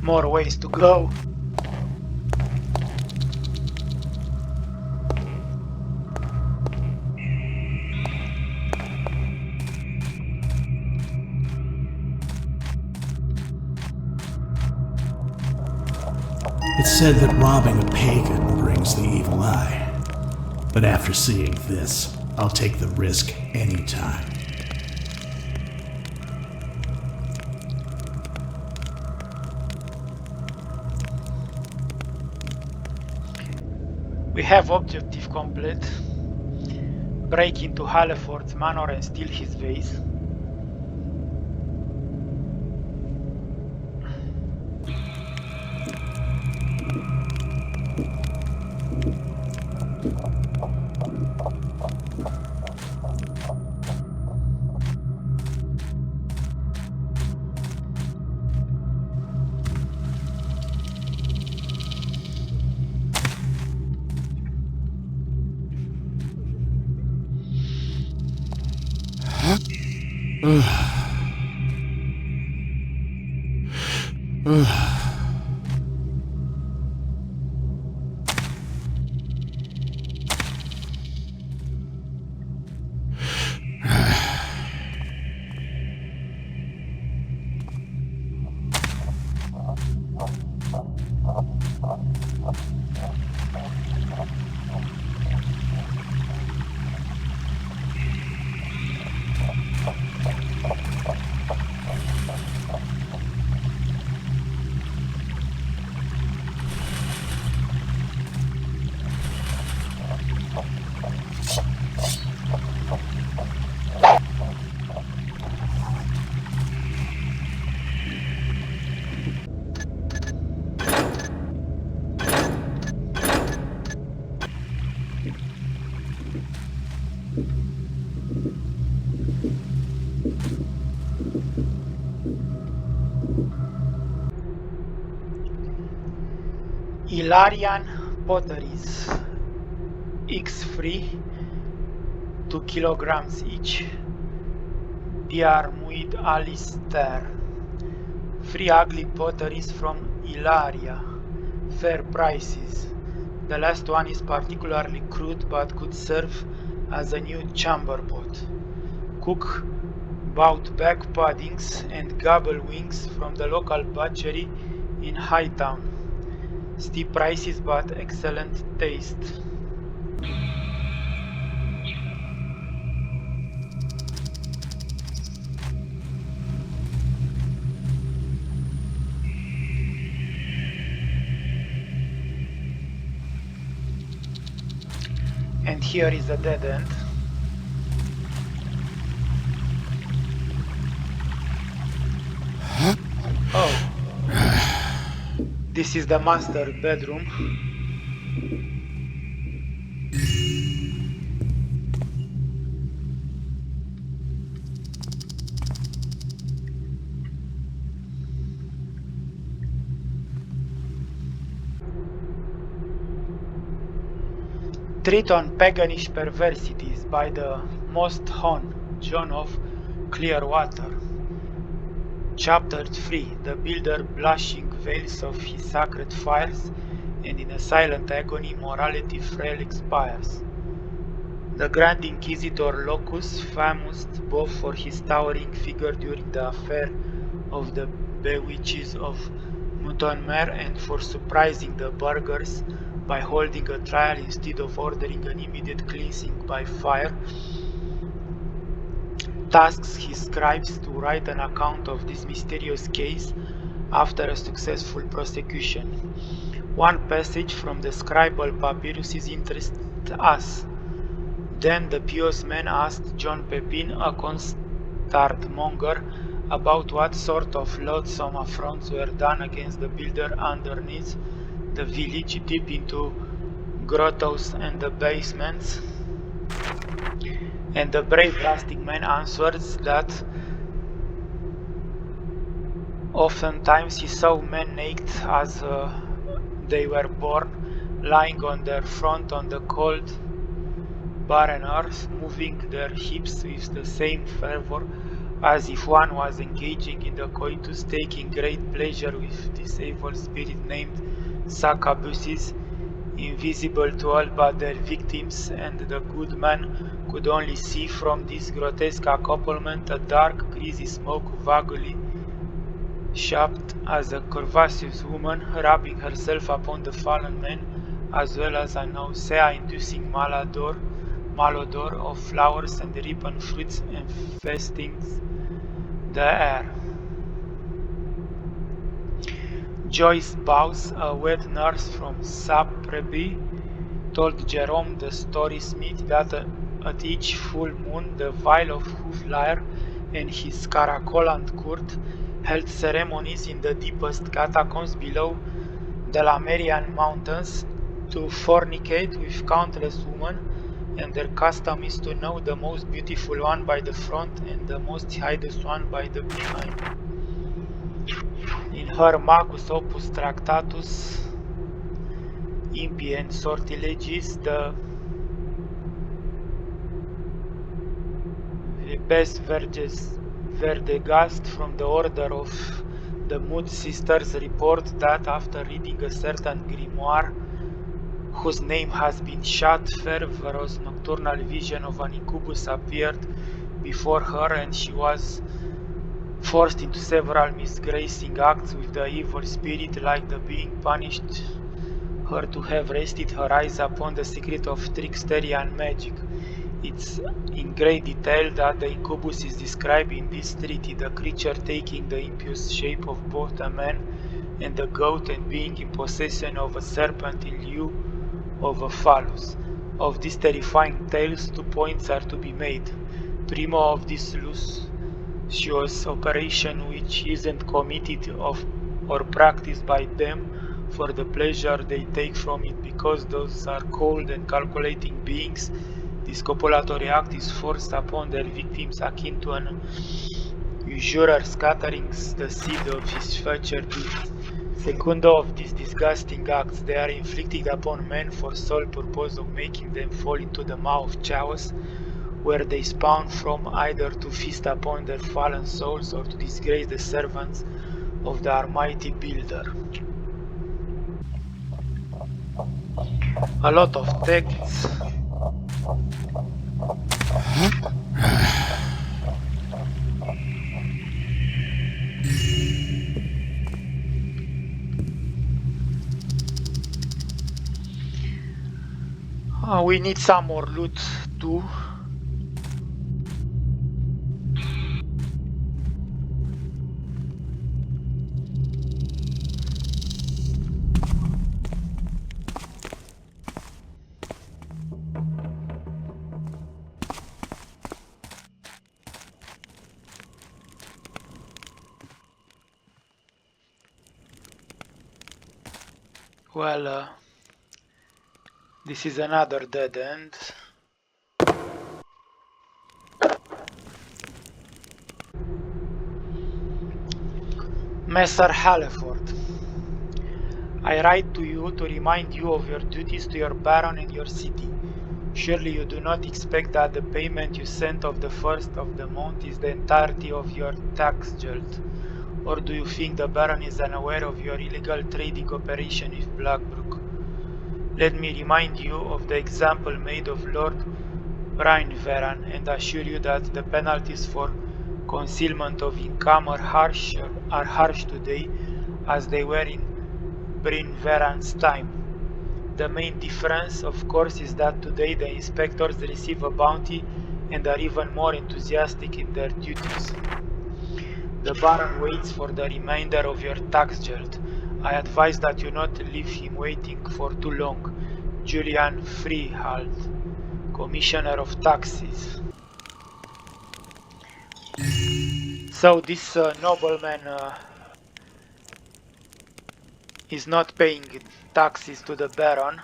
More ways to go. It's said that robbing a pagan brings the evil eye. But after seeing this, I'll take the risk anytime. We have objective complete. Break into Haleford's manor and steal his vase. Ilarian potteries, X free, 2 kilograms each. Diarmuid Alistair, free ugly potteries from Ilaria, fair prices. The last one is particularly crude but could serve as a new chamber pot. Cook bought back puddings and gobble wings from the local butchery in Hightown. Steep prices but excellent taste. And here is a dead end. Oh. This is the master bedroom. Treat on paganish perversities by the Most Hon, John of Clearwater. Chapter 3. The builder blushing veils of his sacred fires, and in a silent agony morality frail expires. The Grand Inquisitor Locus, famous both for his towering figure during the affair of the bewitches of Moutonmer and for surprising the burghers by holding a trial instead of ordering an immediate cleansing by fire, tasks his scribes to write an account of this mysterious case after a successful prosecution. One passage from the scribal papyruses interests us. Then the pious man asked John Pepin, a costardmonger, about what sort of loathsome affronts were done against the builder underneath the village, deep into grottos and the basements. And the brave rustic man answers that oftentimes he saw men naked as they were born, lying on their front on the cold, barren earth, moving their hips with the same fervor as if one was engaging in the coitus, taking great pleasure with this evil spirit named succubuses, invisible to all but their victims, and the good man could only see from this grotesque accouplement a dark, greasy smoke vaguely shaped as a curvaceous woman rubbing herself upon the fallen man, as well as a nausea-inducing malodor of flowers and ripened fruits infesting the air. Joyce Bowes, a wet nurse from Sapreby, told Jerome the story-smith that at each full moon the vial of Hooflaer and his caracolant court held ceremonies in the deepest catacombs below the Lamerian mountains to fornicate with countless women, and their custom is to know the most beautiful one by the front and the most hideous one by the behind. In her Magus Opus Tractatus Impie and Sortilegis, the best Verdegast from the order of the Mood Sisters report that after reading a certain grimoire, whose name has been shut, fervorous nocturnal vision of an incubus appeared before her, and she was forced into several misgracing acts with the evil spirit, like the being punished her to have rested her eyes upon the secret of tricksterian magic. It's in great detail that the incubus is described in this treaty, the creature taking the impious shape of both a man and a goat and being in possession of a serpent in lieu of a phallus. Of these terrifying tales, 2 points are to be made. Primo, of this luscious operation which isn't committed of or practiced by them for the pleasure they take from it, because those are cold and calculating beings. This copulatory act is forced upon their victims akin to an usurer scattering the seed of his future deeds. Secundo, of these disgusting acts, they are inflicted upon men for sole purpose of making them fall into the maw of chaos, where they spawn from, either to feast upon their fallen souls or to disgrace the servants of the Almighty Builder. A lot of texts. We need some more loot too. Well, this is another dead end. Messer Haleford, I write to you to remind you of your duties to your baron and your city. Surely you do not expect that the payment you sent of the first of the month is the entirety of your tax jolt. Or do you think the baron is unaware of your illegal trading operation with Blackbrook? Let me remind you of the example made of Lord Brinveran and assure you that the penalties for concealment of income are harsh today as they were in Brinveran's time. The main difference, of course, is that today the inspectors receive a bounty and are even more enthusiastic in their duties. The Baron waits for the remainder of your tax jolt. I advise that you not leave him waiting for too long. Julian Freehalt, Commissioner of Taxes. So this nobleman is not paying taxes to the Baron,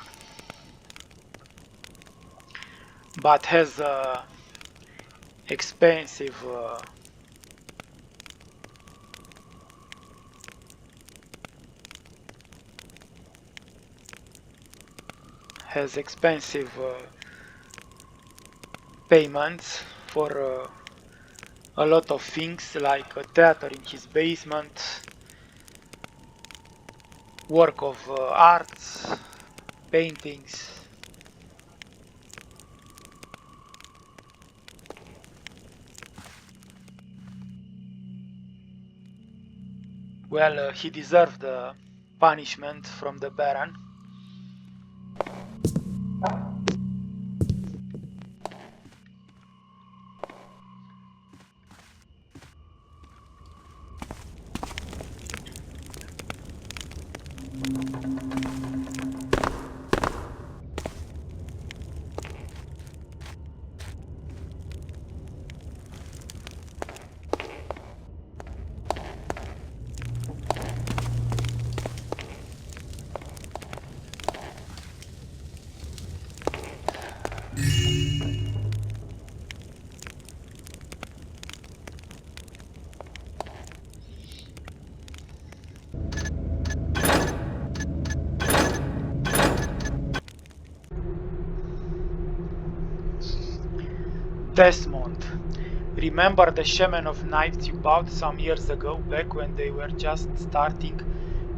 but has expensive payments for a lot of things, like a theater in his basement, work of arts, paintings. Well, he deserved the punishment from the Baron. Desmond, remember the shaman of knives you bought some years ago, back when they were just starting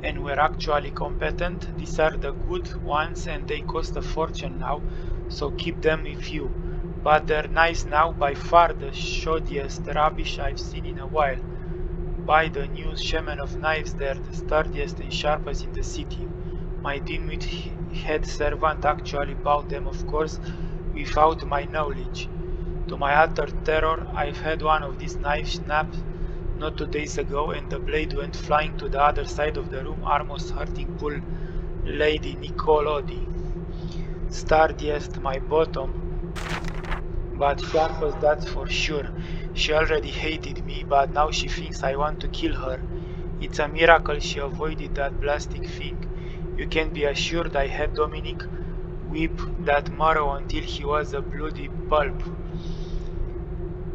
and were actually competent? These are the good ones and they cost a fortune now, so keep them with you. But they're nice now, by far the shoddiest rubbish I've seen in a while. Buy the new shaman of knives, they're the sturdiest and sharpest in the city. My dimwit head servant actually bought them, of course, without my knowledge. To my utter terror, I've had one of these knives snapped not 2 days ago, and the blade went flying to the other side of the room, almost hurting poor Lady Nicolodi. Sturdiest, my bottom, but sharpest, that's for sure. She already hated me, but now she thinks I want to kill her. It's a miracle she avoided that blasting thing. You can be assured I had Dominic whip that Morrow until he was a bloody pulp.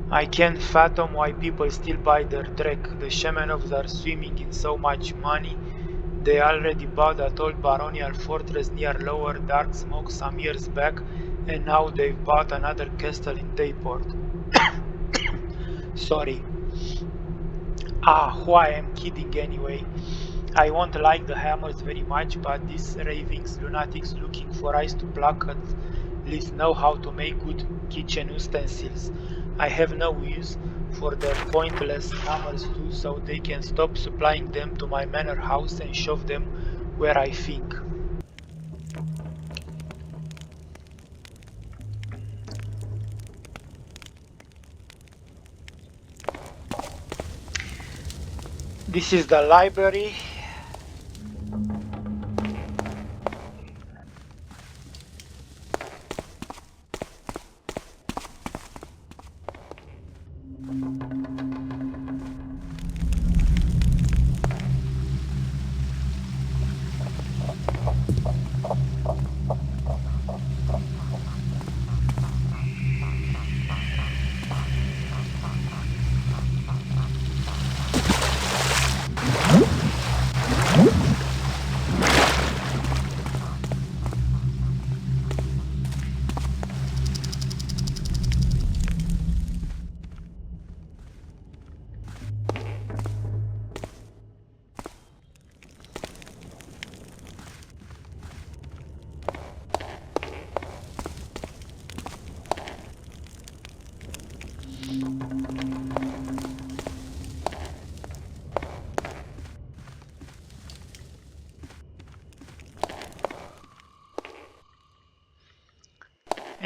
I can't fathom why people still buy their dreck. The Shamanovs are swimming in so much money. They already bought that old baronial fortress near Lower Dark Smoke some years back, and now they've bought another castle in Dayport. Sorry. Why I'm kidding anyway. I won't like the hammers very much, but these raving lunatics looking for eyes to pluck at least know how to make good kitchen utensils. I have no use for their pointless hammers too, so they can stop supplying them to my manor house and shove them where I think. This is the library.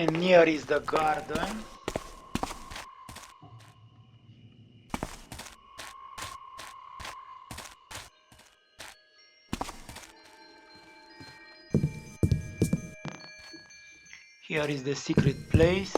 And near is the garden. Here is the secret place.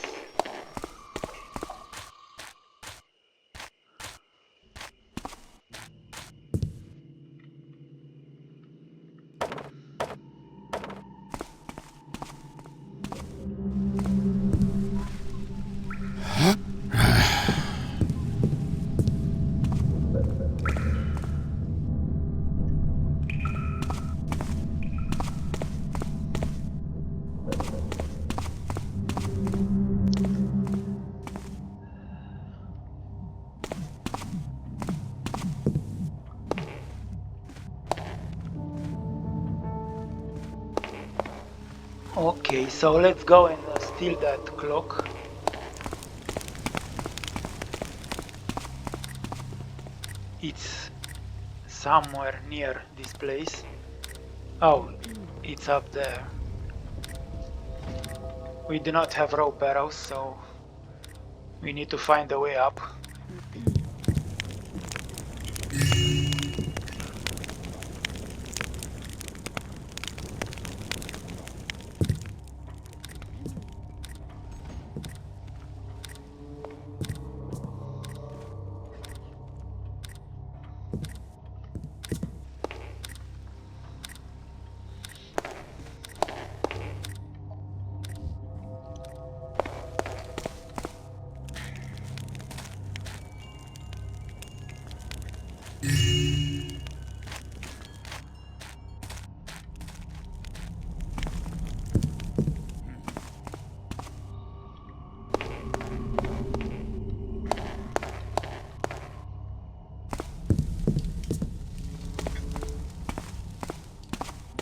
Okay, so let's go and steal that clock. It's somewhere near this place. Oh, it's up there. We do not have rope arrows, so we need to find a way up.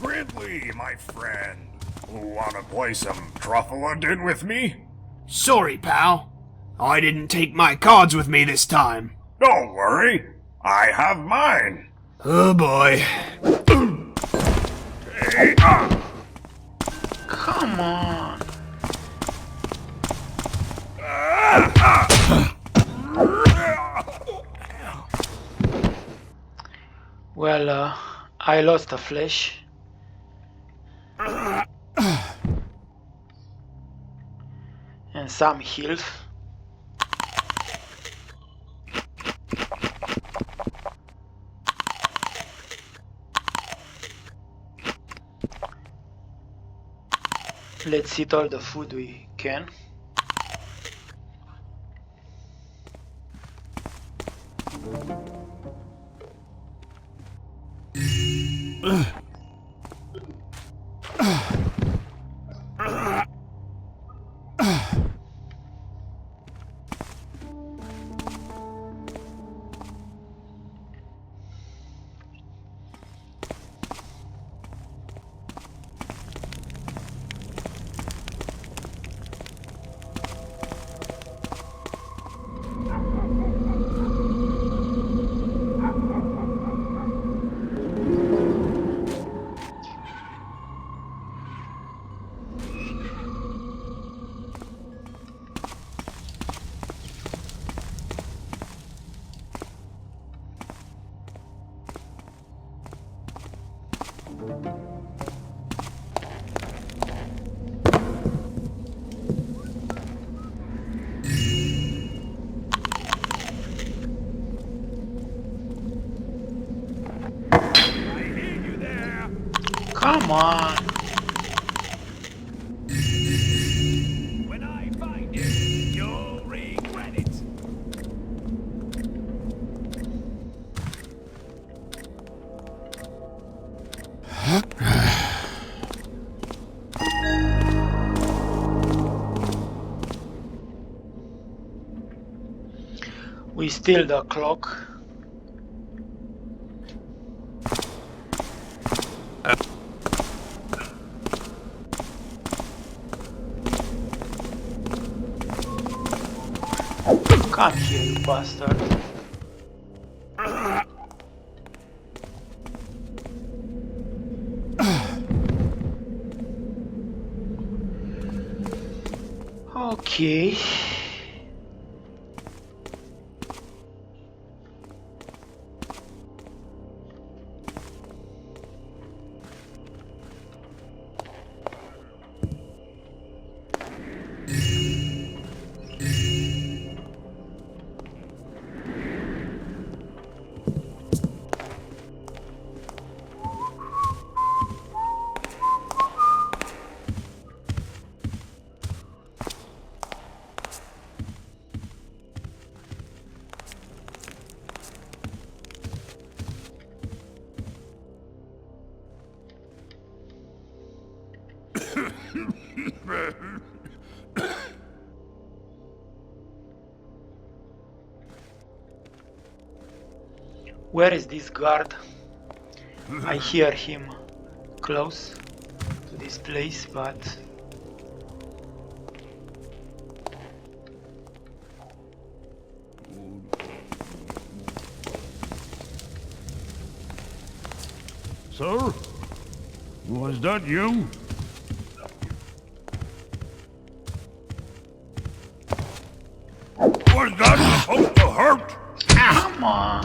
Ridley, my friend. Wanna play some Feuillade in with me? Sorry, pal. I didn't take my cards with me this time. Don't worry. I have mine. Oh boy. Hey, Come on. Well, I lost a flesh. And some health. Let's eat all the food we can. Come on. when I find you, you'll regret it. We steal the clock. Come here, you bastard. Okay. Where is this guard? I hear him close to this place, but Sir? Was that you? Was that supposed to hurt? come on.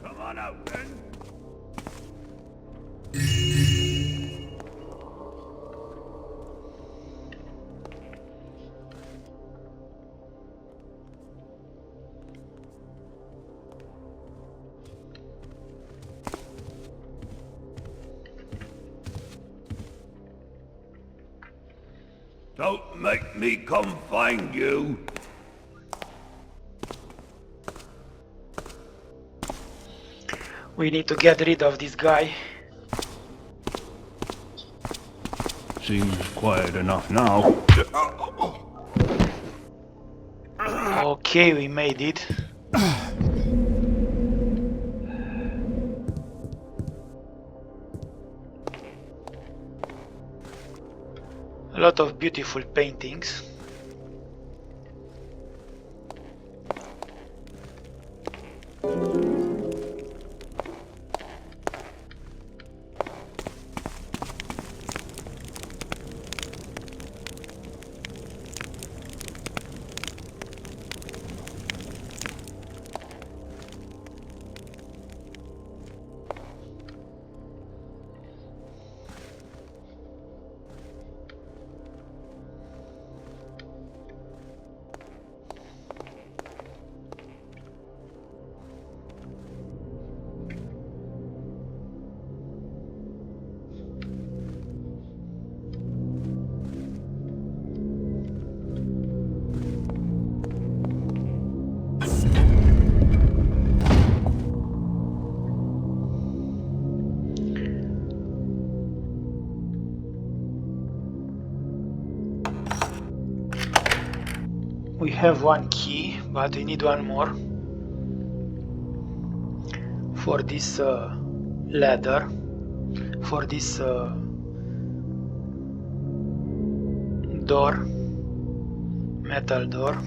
Come on out then. Don't make me come find you. We need to get rid of this guy. Seems quiet enough now. Okay, we made it. A lot of beautiful paintings. We have one key, but we need one more for this ladder, for this door, metal door.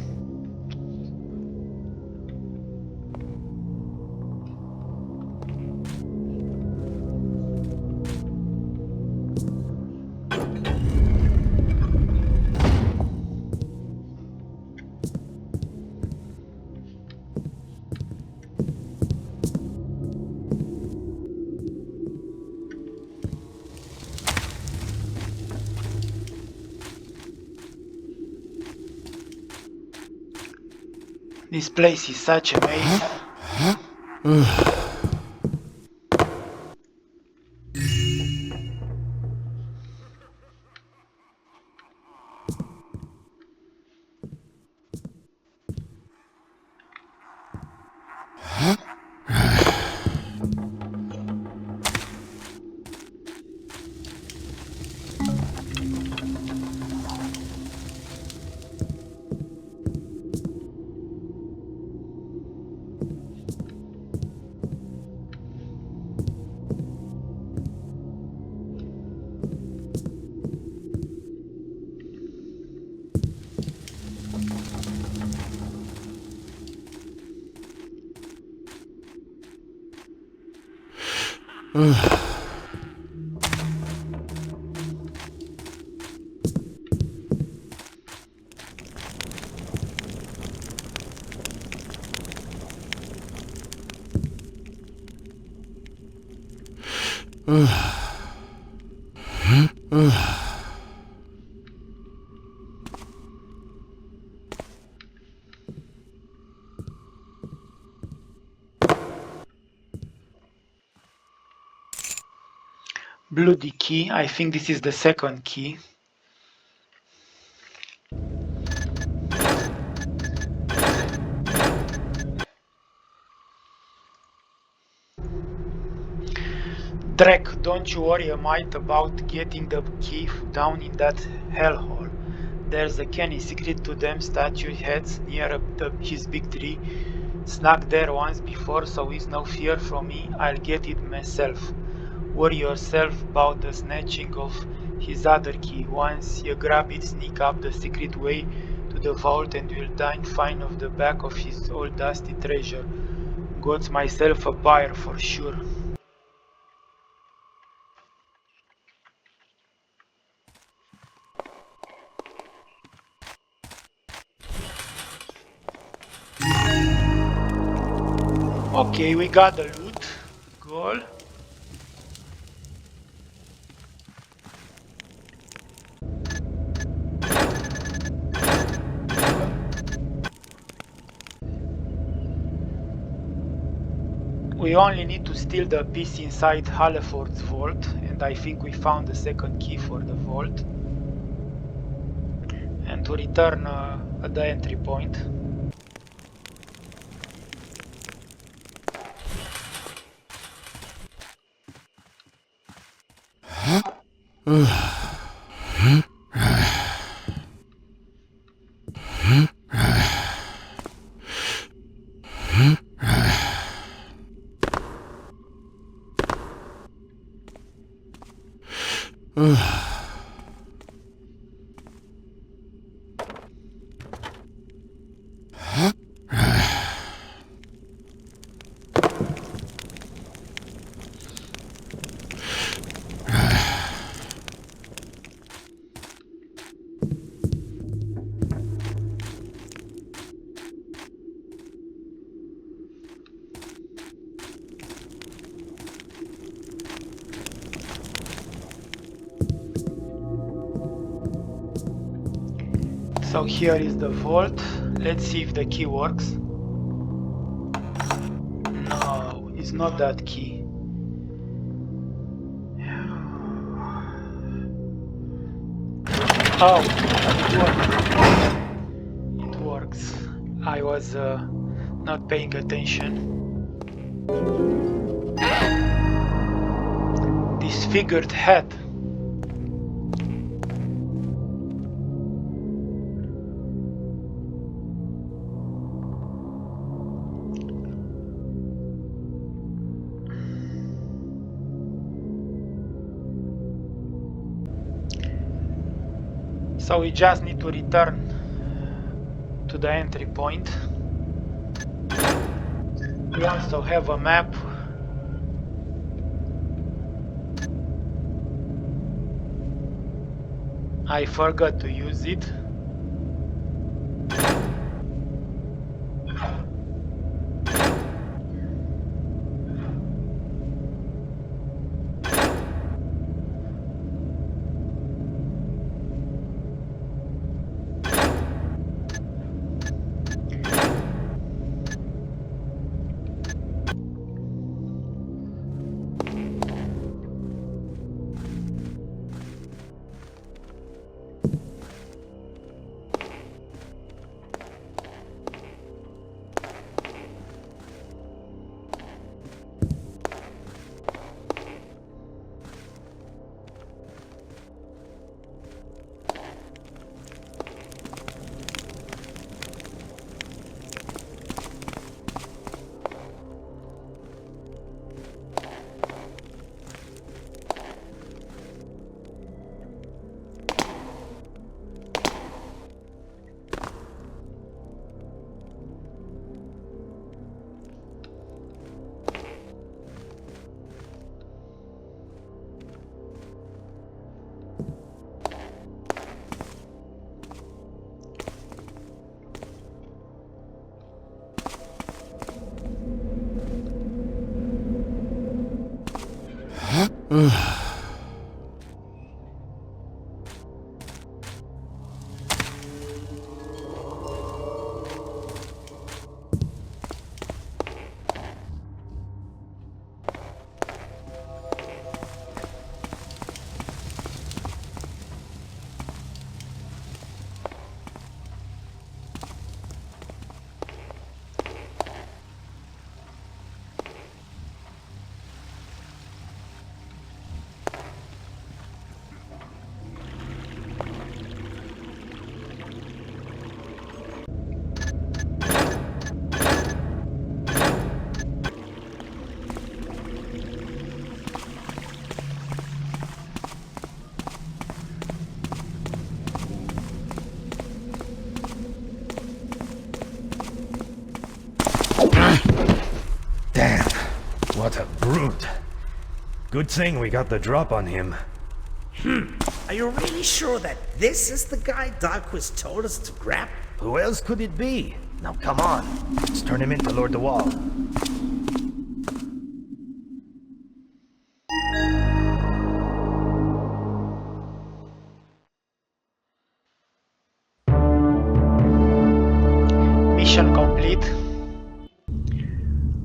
This place is such a maze. Bloody key. I think this is the second key. Drek, don't you worry a mite about getting the key down in that hellhole. There's a canny secret to them statue heads near his big tree. Snuck there once before, so it's no fear from me. I'll get it myself. Worry yourself about the snatching of his other key. Once you grab it, sneak up the secret way to the vault and you'll dine fine off the back of his old dusty treasure. Got myself a buyer for sure. Okay, we got the loot. Goal. We only need to steal the piece inside Haleford's vault, and I think we found the second key for the vault. And to return at the entry point. So here is the vault. Let's see if the key works. No, it's not that key. Oh, it works. I was not paying attention. Disfigured head. So we just need to return to the entry point. We also have a map. I forgot to use it. Damn, what a brute. Good thing we got the drop on him. Are you really sure that this is the guy Darquist told us to grab? Who else could it be? Now come on, let's turn him into Lord the Wall. Mission complete.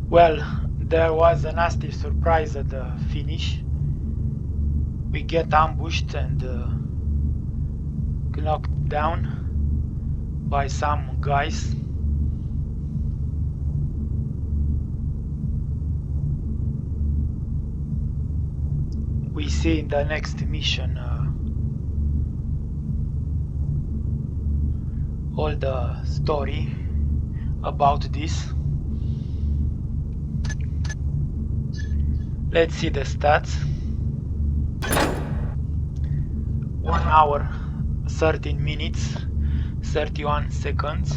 Well, there was a nasty surprise at the finish. We get ambushed and knocked down by some guys. We see in the next mission all the story about this. Let's see the stats. 1 hour 13 minutes 31 seconds.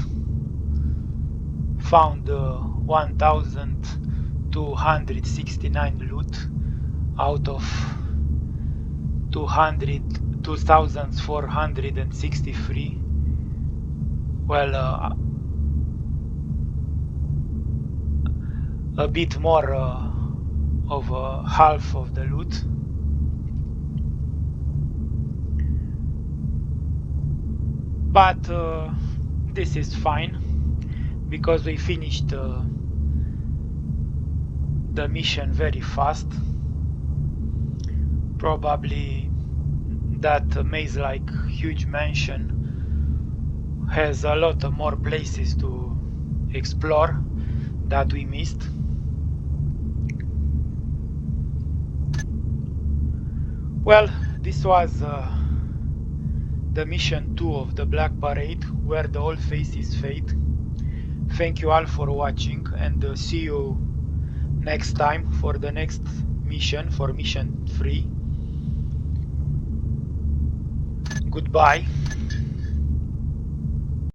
Found 1269 loot out of 2463. Well, a bit more of half of the loot. But this is fine because we finished the mission very fast. Probably that maze-like huge mansion has a lot more places to explore that we missed. Well, this was the mission 2 of the Black Parade, where the old faces fade. Thank you all for watching, and see you next time for the next mission, for mission 3. Goodbye.